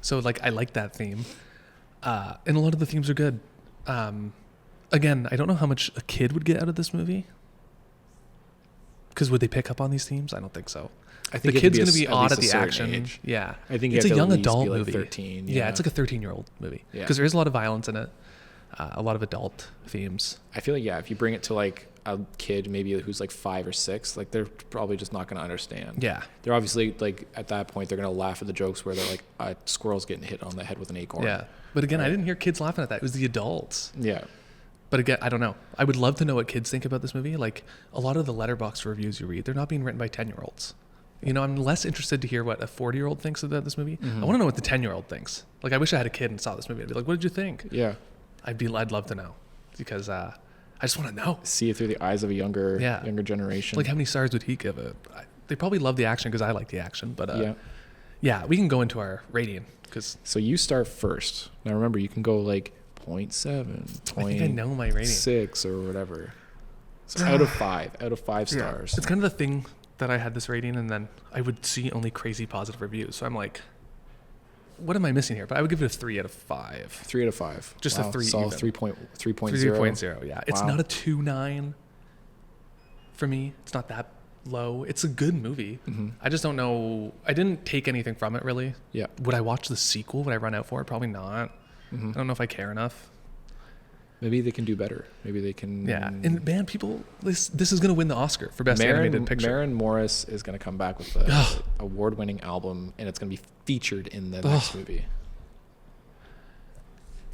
So like, I like that theme. And a lot of the themes are good. Again, I don't know how much a kid would get out of this movie. Cause would they pick up on these themes? I don't think so. I think the kid's going to be at odd least at the certain action. age. Yeah. I think it's you a have to young at least adult be like movie. 13. Yeah, it's like a 13-year-old movie. Yeah. Because there is a lot of violence in it. A lot of adult themes. I feel like, yeah, if you bring it to like a kid maybe who's like 5 or 6, like they're probably just not going to understand. Yeah. They're obviously like at that point they're going to laugh at the jokes where they're like a squirrel's getting hit on the head with an acorn. Yeah. But again, Right. I didn't hear kids laughing at that. It was the adults. Yeah. But again, I don't know. I would love to know what kids think about this movie. Like a lot of the letterbox reviews you read, they're not being written by 10-year-olds. You know, I'm less interested to hear what a 40-year-old thinks about this movie. I want to know what the 10-year-old thinks. Like, I wish I had a kid and saw this movie. I'd be like, what did you think? Yeah. I'd love to know because I just want to know. See it through the eyes of a younger generation. Like, how many stars would he give it? They probably love the action because I like the action. But yeah, we can go into our rating because so you start first. Now remember, you can go like 0.7, I think I know my rating. 6 or whatever. So out of 5 stars. It's kind of the thing that I had this rating, and then I would see only crazy positive reviews. So I'm like, what am I missing here? But I would give it a 3 out of 5. 3 out of 5. Just a 3 Solid even. 3.0. 3.0, yeah. It's Wow. not a 2.9 for me. It's not that low. It's a good movie. I just don't know. I didn't take anything from it, really. Yeah. Would I watch the sequel? Would I run out for it? Probably not. I don't know if I care enough. Maybe they can do better. Maybe they can. Yeah. And man, people, this is going to win the Oscar for Best Animated Picture. Maren Morris is going to come back with the award-winning album, and it's going to be featured in the next movie.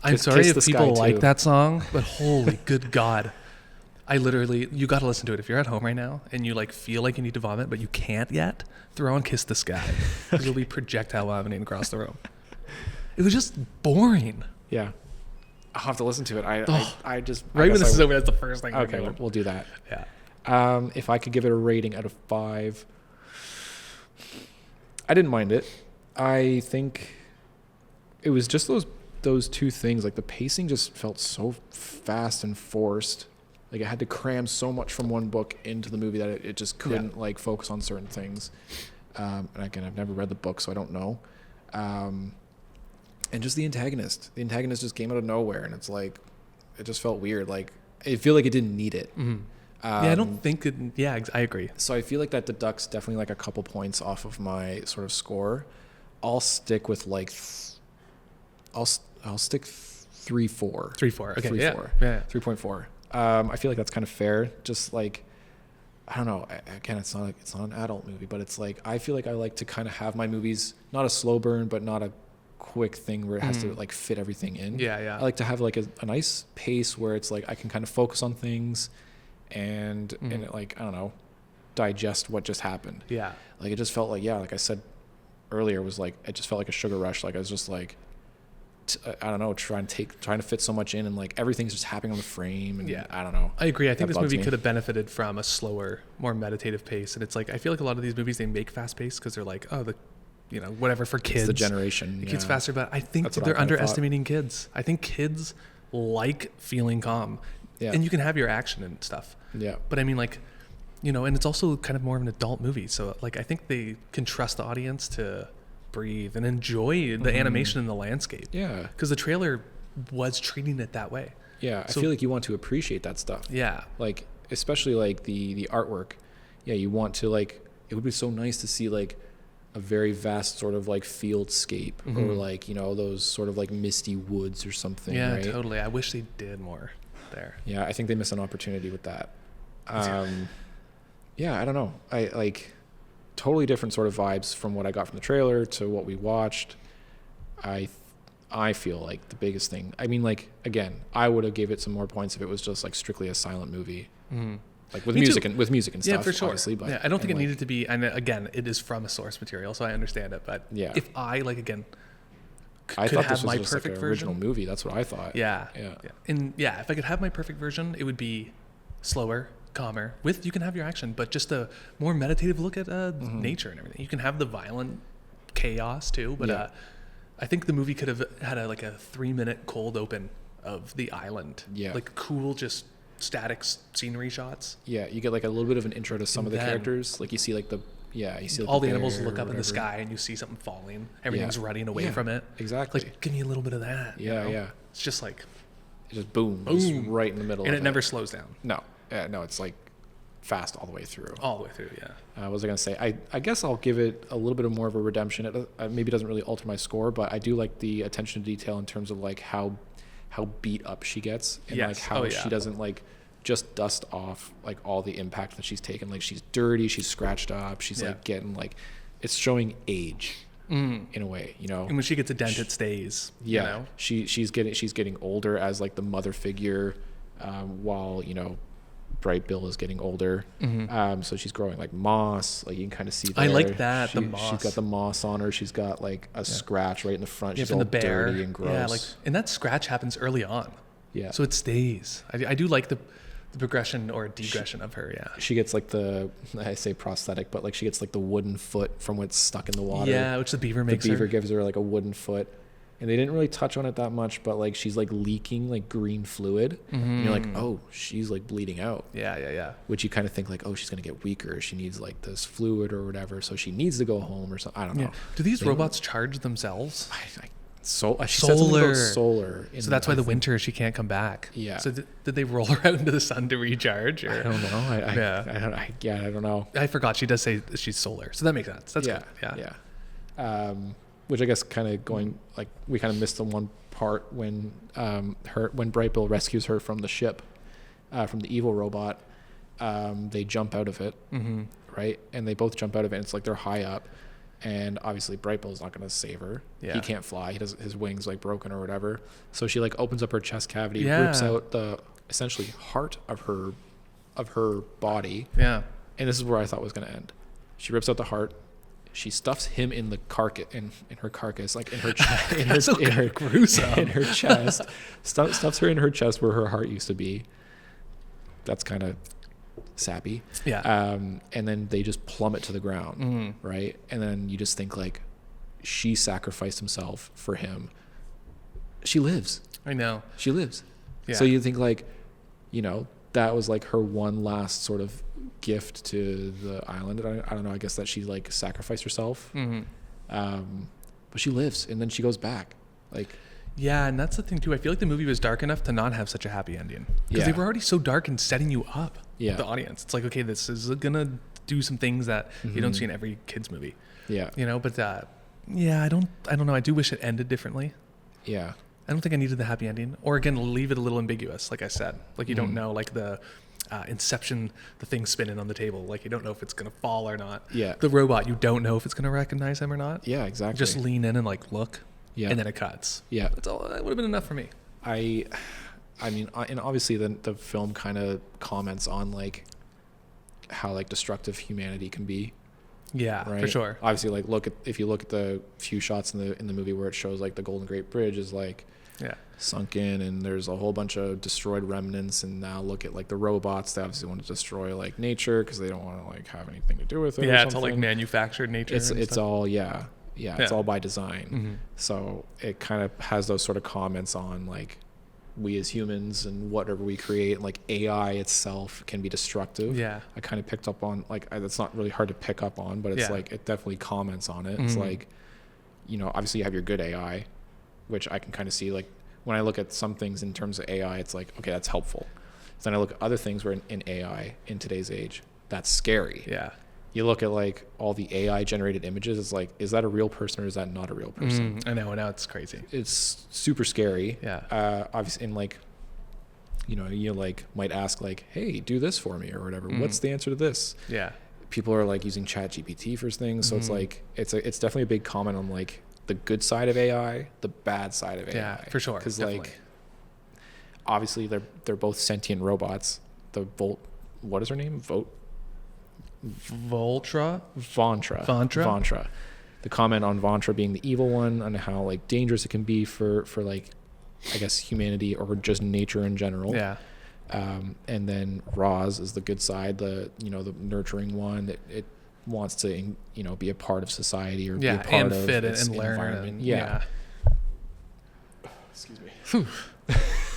I'm Kiss sorry the if Sky people like too. that song, but holy good God. You got to listen to it. If you're at home right now and you like feel like you need to vomit, but you can't yet, throw on Kiss the Sky. Because you'll be projectile vomiting across the room. It was just boring. Yeah. I'll have to listen to it. I just... Right when this is over, that's the first thing I'm Okay, doing. we'll do that. Yeah. If I could give it a rating out of 5, I didn't mind it. I think it was just those two things. Like the pacing just felt so fast and forced. Like it had to cram so much from one book into the movie that it just couldn't like focus on certain things. And again, I've never read the book, so I don't know. And just the antagonist just came out of nowhere, and it's like, it just felt weird. Like I feel like it didn't need it. I don't think it. Yeah, I agree. So I feel like that deducts definitely like a couple points off of my sort of score. I'll stick with like, I'll stick 3.4. 3.4. Okay. 3.4. Yeah. 3.4. I feel like that's kind of fair. Just like, I don't know. Again, it's not an adult movie, but it's like, I feel like I like to kind of have my movies, not a slow burn, but not a quick thing where it has to like fit everything in. Yeah. I like to have like a nice pace where it's like I can kind of focus on things and it, like, I don't know, digest what just happened. Yeah. Like it just felt like, like I said earlier, was like, it just felt like a sugar rush. Like I was just like, I don't know, trying to fit so much in, and like everything's just happening on the frame, and I don't know. I agree. I think That this movie bugs me. could have benefited from a slower, more meditative pace. And it's like, I feel like a lot of these movies, they make fast pace because they're like, oh, whatever for kids. It's the generation. It gets faster, but I think That's what I they're kinda underestimating kids. I think kids like feeling calm. Yeah. And you can have your action and stuff. Yeah. But I mean, like, and it's also kind of more of an adult movie. So like, I think they can trust the audience to breathe and enjoy the animation and the landscape. Yeah. Because the trailer was treating it that way. Yeah. So- I feel like you want to appreciate that stuff. Yeah. Like, especially like the artwork. Yeah. You want to like, it would be so nice to see like a very vast sort of like fieldscape or like, those sort of like misty woods or something. Yeah, right? totally. I wish they did more there. Yeah. I think they missed an opportunity with that. Yeah. I don't know. I like totally different sort of vibes from what I got from the trailer to what we watched. I feel like the biggest thing, I mean, like, again, I would have gave it some more points if it was just like strictly a silent movie. Like with Me music too. and stuff. Yeah, for sure. Obviously, but yeah, I don't think it like, needed to be. And again, it is from a source material, so I understand it. But Yeah. if I could I thought have this was my just like perfect an version. original movie. That's what I thought. Yeah. Yeah. And yeah, if I could have my perfect version, it would be slower, calmer. You can have your action, but just a more meditative look at nature and everything. You can have the violent chaos too, but Yeah. I think the movie could have had a 3-minute cold open of the island. Yeah. Like cool, just static scenery shots. Yeah, you get like a little bit of an intro to some of the then- characters. Like you see like you see like All the animals bear look or up in the whatever. sky and you see something falling. Everything's running away Yeah, from it. exactly. Like, give me a little bit of that. Yeah, yeah. It's just like, It just boom, just right in the middle. and of it never slows down No, no, it's like fast all the way through. all the way through. Yeah. What was I gonna say? I guess I'll give it a little bit of more of a redemption. It maybe doesn't really alter my score, but I do like the attention to detail in terms of like how beat up she gets and Yes. like how Oh, yeah. she doesn't like just dust off like all the impact that she's taken. Like she's dirty, she's scratched up, she's Yeah. like getting like, it's showing age in a way, you know. And when she gets a dent, it stays. Yeah, You know? she's getting older as like the mother figure, while you know Bright Bill is getting older. So she's growing like moss. Like you can kind of see. There. I like that, the She's moss. got the moss on her. She's got like a scratch right in the front. Yeah, She's from all the bear. dirty and gross. Yeah, like, and that scratch happens early on. Yeah. So it stays. I do like the progression or degression of her. Yeah. She gets like I say prosthetic, but like she gets like the wooden foot from what's stuck in the water. Yeah, which the beaver makes The beaver her. gives her like a wooden foot. And they didn't really touch on it that much, but like she's like leaking like green fluid. And you're like, oh, she's like bleeding out. Yeah. Which you kind of think like, oh, she's going to get weaker. She needs like this fluid or whatever. So she needs to go home or something. I don't know. Yeah. Do these robots charge themselves? She said something about solar. So that's why the winter she can't come back. Yeah. So did they roll her out into the sun to recharge? Or? I don't know. I don't know. I forgot. She does say she's solar. So that makes sense. That's good. Yeah. Which I guess kind of going like we kind of missed the one part when Bright Bill rescues her from the ship, from the evil robot. They jump out of it, right? And they both jump out of it. And it's like they're high up, and obviously Bright Bill's not going to save her. Yeah. He can't fly. He does his wings like broken or whatever. So she like opens up her chest cavity, rips out the essentially heart of her body. Yeah. And this is where I thought was going to end. She rips out the heart. She stuffs him in the carcass, in her carcass, like in her chest, in her chest. Stuffs her in her chest where her heart used to be. That's kind of sappy. Yeah. And then they just plummet to the ground, right? And then you just think like, she sacrificed himself for him. She lives. I know. She lives. Yeah. So you think like, you know, that was like her one last sort of gift to the island. I don't know. I guess that she like sacrificed herself. But she lives, and then she goes back. Like, yeah, and that's the thing too. I feel like the movie was dark enough to not have such a happy ending because they were already so dark and setting you up. Yeah. The audience. It's like, okay, this is gonna do some things that you don't see in every kids movie. Yeah. You know, but yeah, I don't know. I do wish it ended differently. Yeah. I don't think I needed the happy ending. Or again, leave it a little ambiguous, like I said. Like you don't know, like the Inception, the thing spinning on the table. Like you don't know if it's gonna fall or not. Yeah. The robot, you don't know if it's gonna recognize him or not. Yeah, exactly. Just lean in and like look. Yeah. And then it cuts. Yeah. That's all. That would have been enough for me. I mean, and obviously the film kind of comments on like how like destructive humanity can be. Yeah, Right? for sure. Obviously, like if you look at the few shots in the movie where it shows like the Golden Gate Bridge is like sunken, and there's a whole bunch of destroyed remnants, and now look at like the robots. They obviously want to destroy like nature because they don't want to like have anything to do with it. Yeah, or it's all like something. manufactured nature. It's and stuff. all it's all by design. Mhm. So it kind of has those sort of comments on like we as humans and whatever we create, like AI itself can be destructive. Yeah. I kind of picked up on like that's not really hard to pick up on, but it's Yeah. like it definitely comments on it. It's like, you know, obviously you have your good AI, which I can kind of see like when I look at some things in terms of AI, it's like, okay, that's helpful. Then I look at other things where in AI in today's age, that's scary. Yeah. You look at like all the AI generated images, it's like, is that a real person or is that not a real person? I know, and now it's crazy. It's super scary. Yeah. Obviously, and like, you like might ask like, hey, do this for me or whatever. What's the answer to this? Yeah. People are like using ChatGPT for things. So it's like, it's definitely a big comment on like the good side of AI, the bad side of AI. Yeah, for sure. Because Definitely. like, obviously they're both sentient robots. What is her name? Voltra. Vontra. The comment on Vontra being the evil one and how like dangerous it can be for like, I guess humanity or just nature in general. Yeah. And then Roz is the good side, the nurturing one that it wants to be a part of society or be a part and of fit its and learn. environment. And, Excuse me.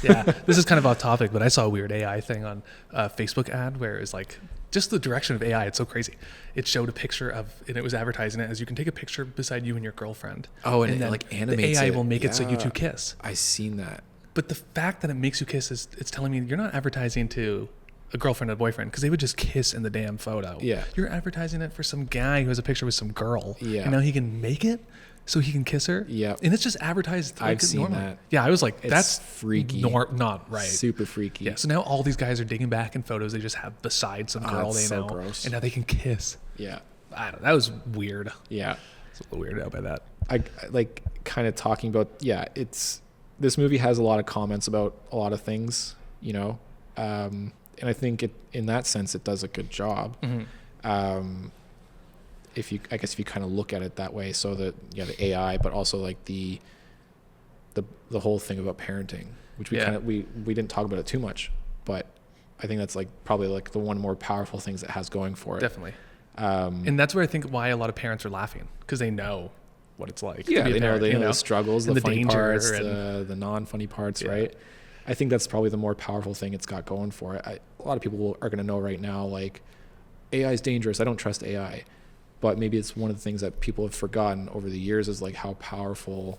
Yeah. This is kind of off topic, but I saw a weird AI thing on a Facebook ad where it was like just the direction of AI. It's so crazy. It showed a picture and it was advertising it as you can take a picture beside you and your girlfriend. Oh, and it then like animates the AI it. will make it so you Yeah. two kiss. I seen that. But the fact that it makes you kiss it's telling me you're not advertising to a girlfriend and a boyfriend because they would just kiss in the damn photo. Yeah. You're advertising it for some guy who has a picture with some girl. Yeah. And now he can make it. so he can kiss her. Yeah. And it's just advertised. Like, I've seen normally. that. Yeah, I was like, It's that's freaky. Not right. Super freaky. Yeah. So now all these guys are digging back in photos they just have beside some girl it's they so know, gross. and now they can kiss. Yeah. I don't know. That was weird. Yeah. I was a little weirded out by that. I like kind of talking about, this movie has a lot of comments about a lot of things, you know, and I think in that sense it does a good job. If you kind of look at it that way, so that the AI, but also like the whole thing about parenting, which we didn't talk about it too much, but I think that's like probably like the one more powerful things it has going for it. Definitely. And that's where I think why a lot of parents are laughing, because they know what it's like. Yeah, to be a parent, they know the struggles, and the funny parts, and the non-funny parts, right? I think that's probably the more powerful thing it's got going for it. A lot of people are going to know right now, like, AI is dangerous. I don't trust AI. But maybe it's one of the things that people have forgotten over the years is like how powerful,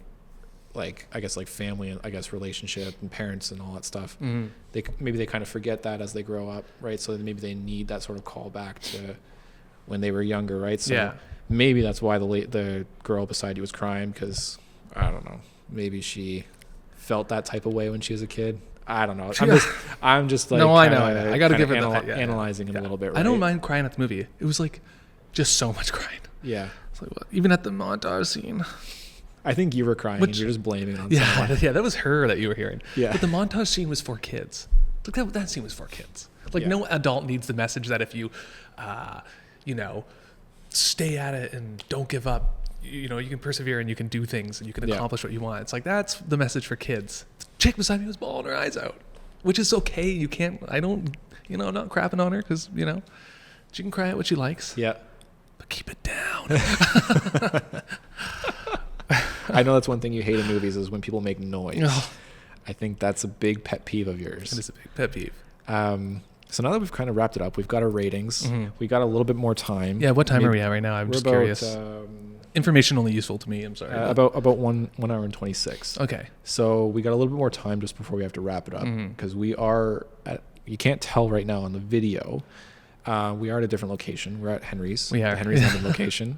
like, I guess like family and I guess relationship and parents and all that stuff. Maybe they kind of forget that as they grow up, right? So maybe they need that sort of callback to when they were younger, right? So maybe that's why the girl beside you was crying, because I don't know, maybe she felt that type of way when she was a kid. I don't know. I'm just like, no, I know. I got to give it analyzing it a little bit. Right? I don't mind crying at the movie. It was like just so much crying. Yeah. It's like, well, even at the montage scene. I think you were crying. And you're just blaming it on someone. Yeah, that was her that you were hearing. Yeah. But the montage scene was for kids. Like that scene was for kids. Like no adult needs the message that if you, stay at it and don't give up, you can persevere and you can do things and you can accomplish what you want. It's like, that's the message for kids. The chick beside me was bawling her eyes out, which is okay. You can't, I'm not crapping on her because, she can cry at what she likes. Yeah. But keep it down. I know that's one thing you hate in movies is when people make noise. I think that's a big pet peeve of yours. It is a big pet peeve. So now that we've kind of wrapped it up, we've got our ratings. We got a little bit more time. Yeah, what time are we at right now? I'm just curious. Information only useful to me. I'm sorry. About 1 hour and 26. Okay. So we got a little bit more time just before we have to wrap it up, because we are you can't tell right now on the video. We are at a different location. We're at Henry's. We are. Henry's London location.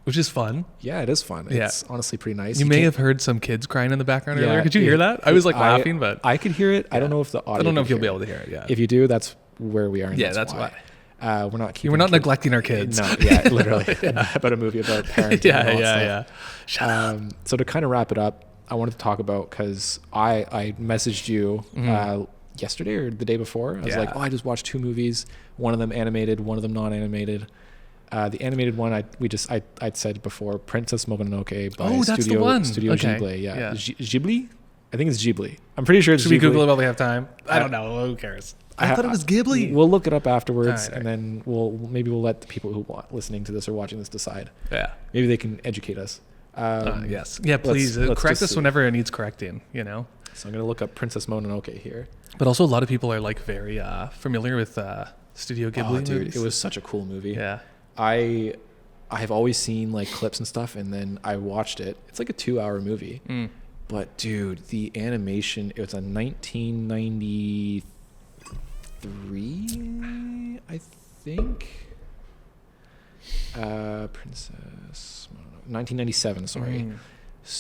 Which is fun. Yeah, it is fun. Yeah. It's honestly pretty nice. You may have heard some kids crying in the background earlier. Could you hear that? I was like laughing, but I could hear it. I don't know if the audio. I don't know if you'll be able to hear it. Yeah. If you do, that's where we are. And that's why. We're not keeping. We're not neglecting our kids. No, literally. About a movie about parenting. Yeah. Shut up. So to kind of wrap it up, I wanted to talk about, because I messaged you yesterday or the day before. I was like, I just watched 2 movies. One of them animated, one of them non-animated. The animated one, I'd said before, Princess Mononoke by Studio Ghibli. Yeah. Ghibli? I think it's Ghibli. I'm pretty sure it's Should Ghibli. we Google it while we have time? I don't know. Who cares? I thought it was Ghibli. We'll look it up afterwards, right. and then we'll let the people who listening to this or watching this decide. Yeah. Maybe they can educate us. Yes. Yeah, please. let's correct us whenever it needs correcting, So I'm going to look up Princess Mononoke here. But also a lot of people are like very familiar with Studio Ghibli movies. It was such a cool movie. Yeah. I have always seen like clips and stuff, and then I watched it. It's like a 2-hour movie. But dude, the animation, it was a 1993, I think. Princess Mononoke, 1997, sorry.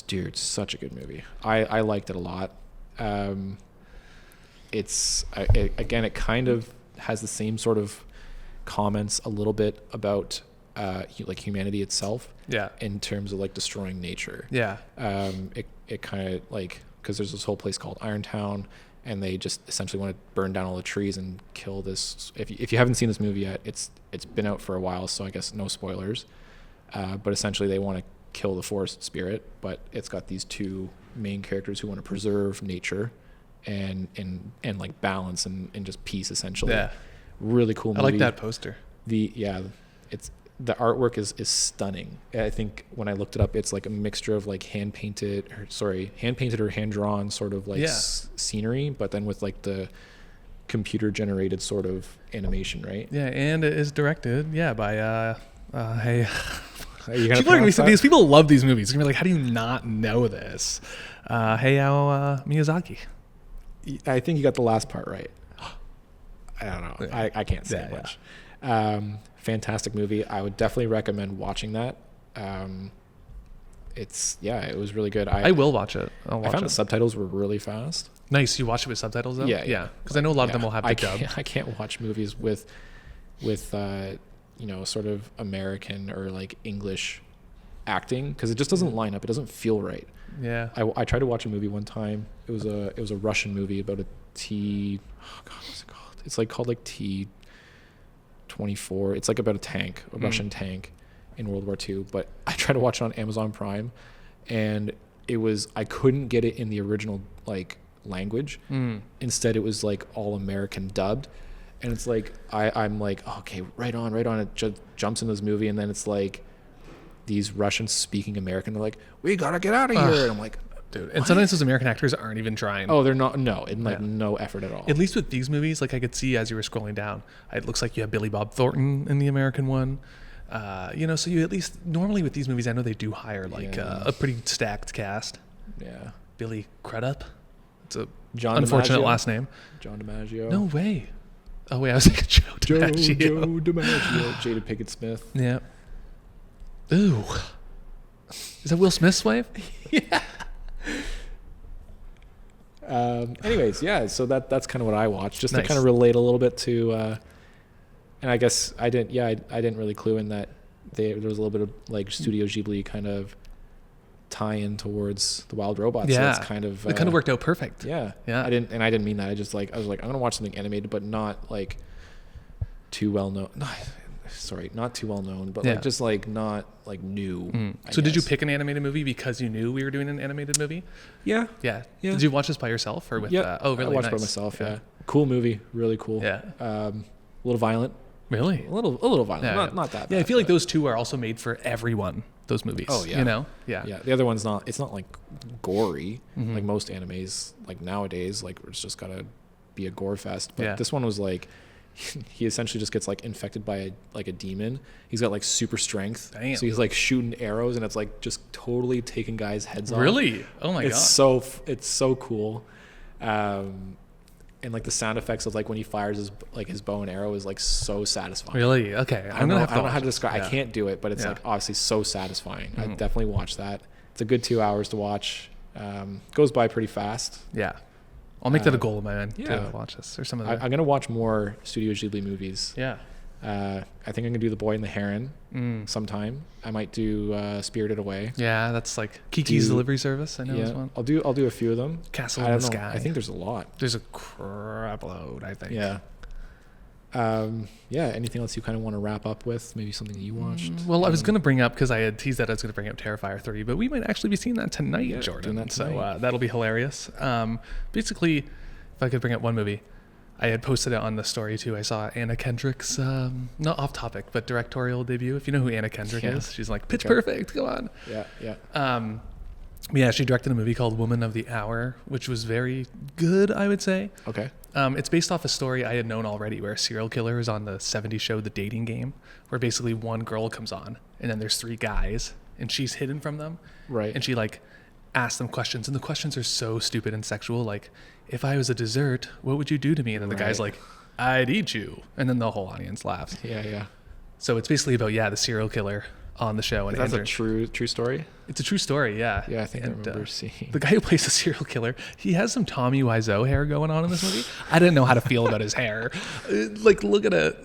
Dude, such a good movie. I liked it a lot. It kind of has the same sort of comments a little bit about like humanity itself. Yeah. In terms of like destroying nature. Yeah. It kind of like, because there's this whole place called Irontown, and they just essentially want to burn down all the trees and kill this. If you haven't seen this movie yet, it's been out for a while, so I guess no spoilers. But essentially they want to kill the forest spirit, but it's got these 2 main characters who want to preserve nature and like balance and just peace, essentially. Yeah. Really cool movie. I like that poster. The artwork is stunning. I think when I looked it up, it's like a mixture of like hand painted or hand drawn sort of like scenery, but then with like the computer generated sort of animation, right? Yeah, and it is directed by hey. These people love these movies. You're gonna be like, how do you not know this? Hayao Miyazaki. I think you got the last part right. I don't know. I can't say much. Fantastic movie. I would definitely recommend watching that. it was really good. I will watch it. I'll watch I found it. the subtitles were really fast. Nice. You watch it with subtitles though? Yeah. Because I know a lot of them will have the dub. I can't watch movies with sort of American or like English acting because it just doesn't line up. It doesn't feel right. Yeah. I tried to watch a movie one time. It was a Russian movie about a what's it called? It's like called like T-24. It's like about a tank, a Russian tank in World War II. But I tried to watch it on Amazon Prime, and I couldn't get it in the original like language. Instead, it was like all American dubbed, and it's like I'm like, oh, okay, right on. It jumps in this movie, and then it's like these Russians speaking American. They're like, we gotta get out of here. And I'm like, dude. And sometimes those American actors aren't even trying. Oh, they're not. No, and like no effort at all. At least with these movies, like I could see as you were scrolling down, it looks like you have Billy Bob Thornton in the American one. So you at least normally with these movies, I know they do hire like a pretty stacked cast. Yeah. Billy Crudup. It's a John unfortunate DiMaggio. last name. John DiMaggio. No way. Oh wait, I was thinking Joe DiMaggio. Joe DiMaggio. Jada Pinkett Smith. Yeah. Ooh. Is that Will Smith's wife? Yeah. Anyways, yeah. So that's kind of what I watched, just to kind of relate a little bit to. And I guess I didn't really clue in that there was a little bit of like Studio Ghibli kind of tie-in towards the Wild Robots. Yeah, so it's kind of it kind of worked out perfect. Yeah. I didn't mean that. I was like, I'm gonna watch something animated, but not like too well known. Not too well known, but like just like not like new. So did you pick an animated movie because you knew we were doing an animated movie? Yeah. Did you watch this by yourself or with? Oh, really? I watched it by myself. Yeah. Cool movie. Really cool. Yeah. A little violent. Really? A little violent. Not that bad. Yeah, I feel like those two are also made for everyone. Those movies. Oh yeah. You know? Yeah. Yeah. The other one's not. It's not like gory like most animes like nowadays. Like it's just gotta be a gore fest. But this one was like. He essentially just gets like infected by a demon. He's got like super strength. Damn. So he's like shooting arrows, and it's like just totally taking guys' heads off. Really? Oh my god. It's so cool. And like the sound effects of like when he fires his bow and arrow is like so satisfying. Really? Okay. I don't know how to describe. I can't do it, but it's like obviously so satisfying. I definitely watch that. It's a good 2 hours to watch. Goes by pretty fast. Yeah. I'll make that a goal of mine to watch this or some of I'm gonna watch more Studio Ghibli movies. Yeah. I think I'm gonna do The Boy and the Heron sometime. I might do Spirited Away. Yeah, that's like Kiki's Delivery Service. I know this one. I'll do a few of them. Castle in the Sky. I think there's a lot. There's a crap load, I think. Yeah. Anything else you kind of want to wrap up with? Maybe something that you watched? Well, I was going to bring up, because I had teased that I was going to bring up Terrifier 3, but we might actually be seeing that tonight, Jordan. That tonight. So that'll be hilarious. Basically, if I could bring up one movie, I had posted it on the story too. I saw Anna Kendrick's, not off topic, but directorial debut. If you know who Anna Kendrick is, she's like Pitch Perfect. Come on. Yeah. She directed a movie called Woman of the Hour, which was very good, I would say. Okay. It's based off a story I had known already, where a serial killer is on the 70s show The Dating Game, where basically one girl comes on and then there's 3 guys and she's hidden from them. Right. And she like asks them questions, and the questions are so stupid and sexual. Like, if I was a dessert, what would you do to me? And then the guy's like, I'd eat you. And then the whole audience laughs. Yeah. So it's basically about, the serial killer on the show. And that's a true story? It's a true story, yeah. Yeah, I think I remember seeing. The guy who plays the serial killer, he has some Tommy Wiseau hair going on in this movie. I didn't know how to feel about his hair. Like, look at it.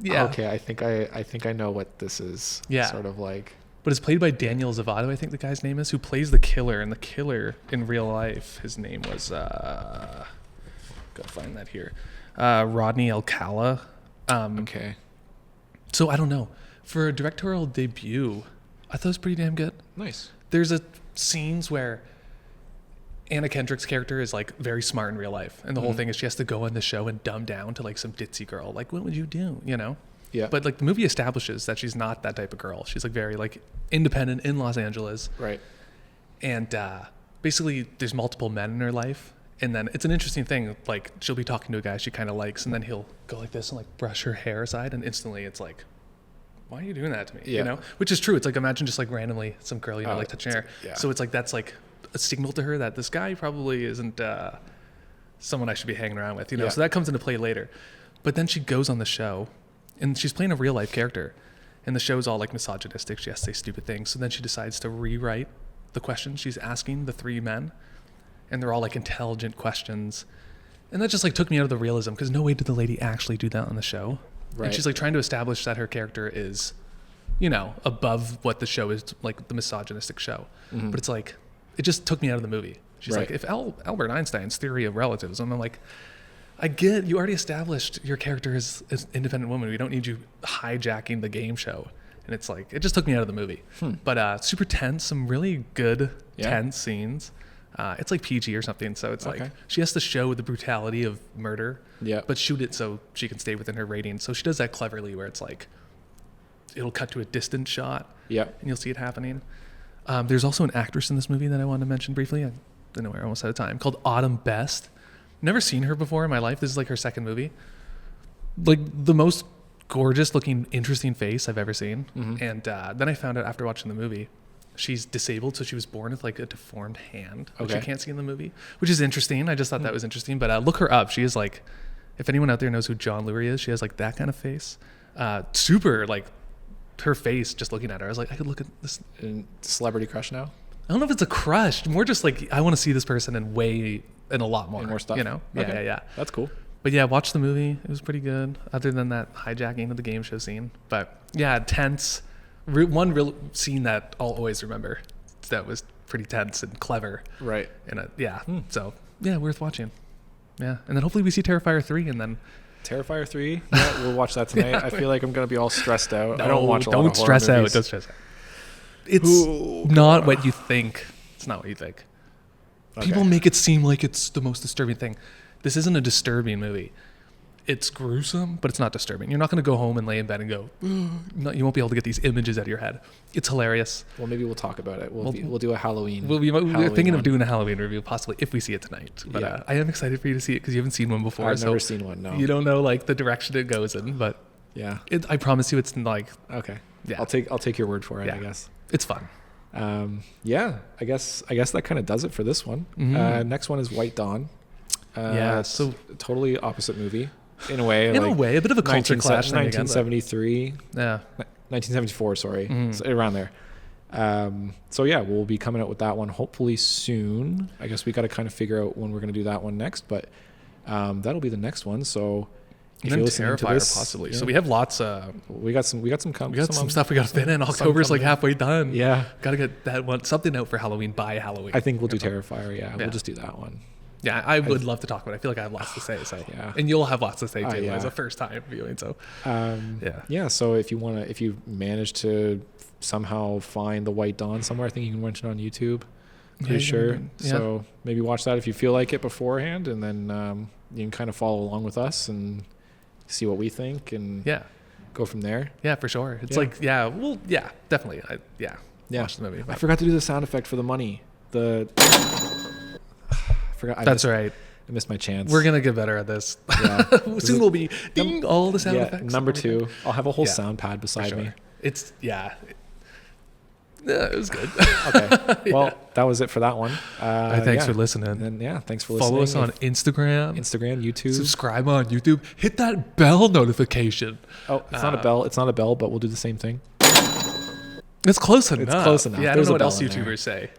Okay, I think I know what this is. Yeah. Sort of like. But it's played by Daniel Zavato, I think the guy's name is, who plays the killer. And the killer in real life, his name was, gotta find that here, Rodney Alcala. Okay. So I don't know. For a directorial debut, I thought it was pretty damn good. Nice. There's scenes where Anna Kendrick's character is like very smart in real life. And the whole thing is she has to go on the show and dumb down to like some ditzy girl. Like, what would you do? You know? Yeah. But like the movie establishes that she's not that type of girl. She's like very like independent in Los Angeles. Right. And basically there's multiple men in her life. And then it's an interesting thing. Like, she'll be talking to a guy she kind of likes, and then he'll go like this and like brush her hair aside, and instantly it's like, why are you doing that to me? Yeah. You know? Which is true. It's like, imagine just like randomly some girl, like touching her hair. Yeah. So it's like, that's like a signal to her that this guy probably isn't someone I should be hanging around with, you know? Yeah. So that comes into play later. But then she goes on the show, and she's playing a real life character. and the show's all like misogynistic. She has to say stupid things. So then she decides to rewrite the questions she's asking the three men, and they're all like intelligent questions. And that just like took me out of the realism, because no way did the lady actually do that on the show. Right. And she's like trying to establish that her character is, you know, above what the show is, like the misogynistic show. Mm-hmm. But it's like, it just took me out of the movie. She's Right. like, if Albert Einstein's theory of relativism, I'm like, I get, you already established your character is an independent woman. We don't need you hijacking the game show. And it's like, it just took me out of the movie. But super tense, some really good tense scenes. It's like PG or something, so it's like she has to show the brutality of murder, but shoot it so she can stay within her rating. So she does that cleverly, where it's like it'll cut to a distant shot, and you'll see it happening. There's also an actress in this movie that I wanted to mention briefly. I don't know, we're almost out of time. Called Autumn Best. Never seen her before in my life. This is like her second movie. Like the most gorgeous looking, interesting face I've ever seen. And then I found out after watching the movie, she's disabled, so she was born with like a deformed hand, which you can't see in the movie, which is interesting. I just thought that was interesting. But look her up. She is like, if anyone out there knows who John Lurie is, she has like that kind of face. Super like, her face, just looking at her, I was like, I could look at this. Celebrity crush now? I don't know if it's a crush. More just like, I want to see this person and a lot more. And more stuff. You know? Yeah. That's cool. But yeah, watch the movie. It was pretty good, other than that hijacking of the game show scene. But yeah, tense. One real scene that I'll always remember that was pretty tense and clever. Right. And so yeah, worth watching. Yeah, and then hopefully we see Terrifier 3, and then Terrifier 3. Yeah, we'll watch that tonight. I feel like I'm gonna be all stressed out. No, I don't watch a lot of Don't horror stress movies. out. Don't stress out. It's not what you think. It's not what you think. People make it seem like it's the most disturbing thing. This isn't a disturbing movie. It's gruesome, but it's not disturbing. You're not going to go home and lay in bed and go, no, you won't be able to get these images out of your head. It's hilarious. Well, maybe we'll talk about it. We'll do a Halloween. We're thinking of doing a Halloween review, possibly, if we see it tonight. But I am excited for you to see it, because you haven't seen one before. I've never seen one, no. You don't know like the direction it goes in, but yeah, I promise you it's like... Okay. Yeah. I'll take your word for it, I guess. It's fun. Yeah, I guess that kind of does it for this one. Next one is White Dawn. So totally opposite movie. In a way, a bit of a culture clash. 1973. Yeah. 1974, sorry. So around there. So yeah, we'll be coming out with that one hopefully soon. I guess we got to kind of figure out when we're going to do that one next, but that'll be the next one. So if you're listening to this, possibly. Yeah. So we have lots we got some stuff we got to fit in. October's like halfway done. Yeah. Got to get that one something out for Halloween by Halloween. I think we'll do Terrifier, yeah. We'll just do that one. Yeah, I would love to talk about it. I feel like I have lots to say. So and you'll have lots to say too as a first time viewing. So so if you manage to somehow find the White Dawn somewhere, I think you can watch it on YouTube. Pretty sure. So maybe watch that if you feel like it beforehand, and then you can kind of follow along with us and see what we think and go from there. Yeah, for sure. It's definitely. Watch the movie. I forgot to do the sound effect for the money. Right. I missed my chance. We're gonna get better at this. Yeah. Soon we'll be ding all the sound effects. Number 2. I'll have a whole sound pad beside me. It's it was good. Okay. Well, that was it for that one. Thanks for listening. And thanks for listening. Follow us on Instagram, YouTube. Subscribe on YouTube. Hit that bell notification. Oh, it's not a bell. It's not a bell, but we'll do the same thing. It's close enough. It's close enough. Yeah, I don't know what else YouTubers say.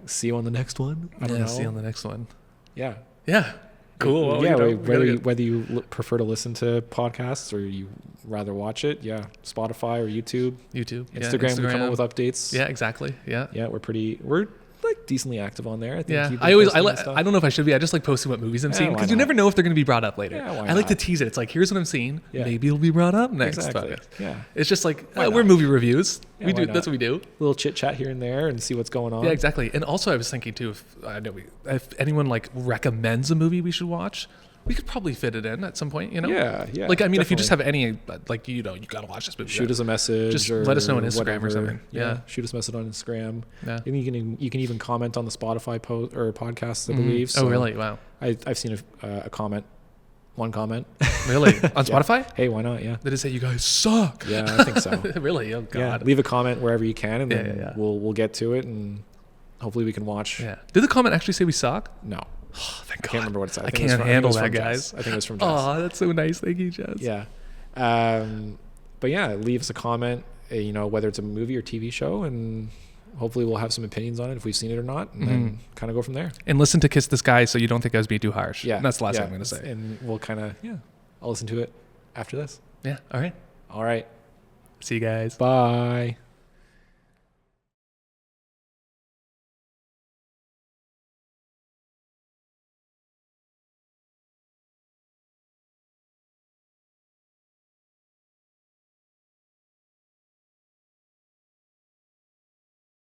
See you on the next one. I don't know. See you on the next one. Yeah. Yeah. Cool. Well, whether you prefer to listen to podcasts or you rather watch it, Spotify or YouTube, Instagram. We come up with updates. Yeah, exactly. Yeah. Yeah, we're like decently active on there. I think. I don't know if I should be. I just like posting what movies I'm seeing, because you never know if they're going to be brought up later. Yeah, I like to tease it. It's like, here's what I'm seeing. Yeah. Maybe it'll be brought up next. Exactly. Yeah. It's just like we're movie reviews. Yeah, That's what we do. A little chit chat here and there and see what's going on. Yeah, exactly. And also, I was thinking too, if anyone like recommends a movie we should watch, we could probably fit it in at some point, you know? Yeah. Like, I mean, if you just have any, like, you got to watch this movie. Shoot us a message. Just let us know on Instagram whatever. or something. Yeah. Shoot us a message on Instagram. Yeah. And you can even comment on the Spotify post or podcasts, I believe. So really? Wow. I've seen a comment. One comment. Really? On Spotify? Hey, why not? Yeah. Did it say you guys suck? Yeah, I think so. Really? Oh, God. Yeah. Leave a comment wherever you can, and then we'll get to it, and hopefully we can watch. Yeah. Did the comment actually say we suck? No. Oh, thank God. I can't remember what it said. I can't handle that, guys. I think it was from Jess. Oh, that's so nice. Thank you, Jess. Yeah. But yeah, leave us a comment, you know, whether it's a movie or TV show, and hopefully we'll have some opinions on it if we've seen it or not, and then kind of go from there. And listen to Kiss the Sky so you don't think I was being too harsh. Yeah. That's the last thing I'm going to say. And we'll kind of, I'll listen to it after this. Yeah. All right. All right. See you guys. Bye.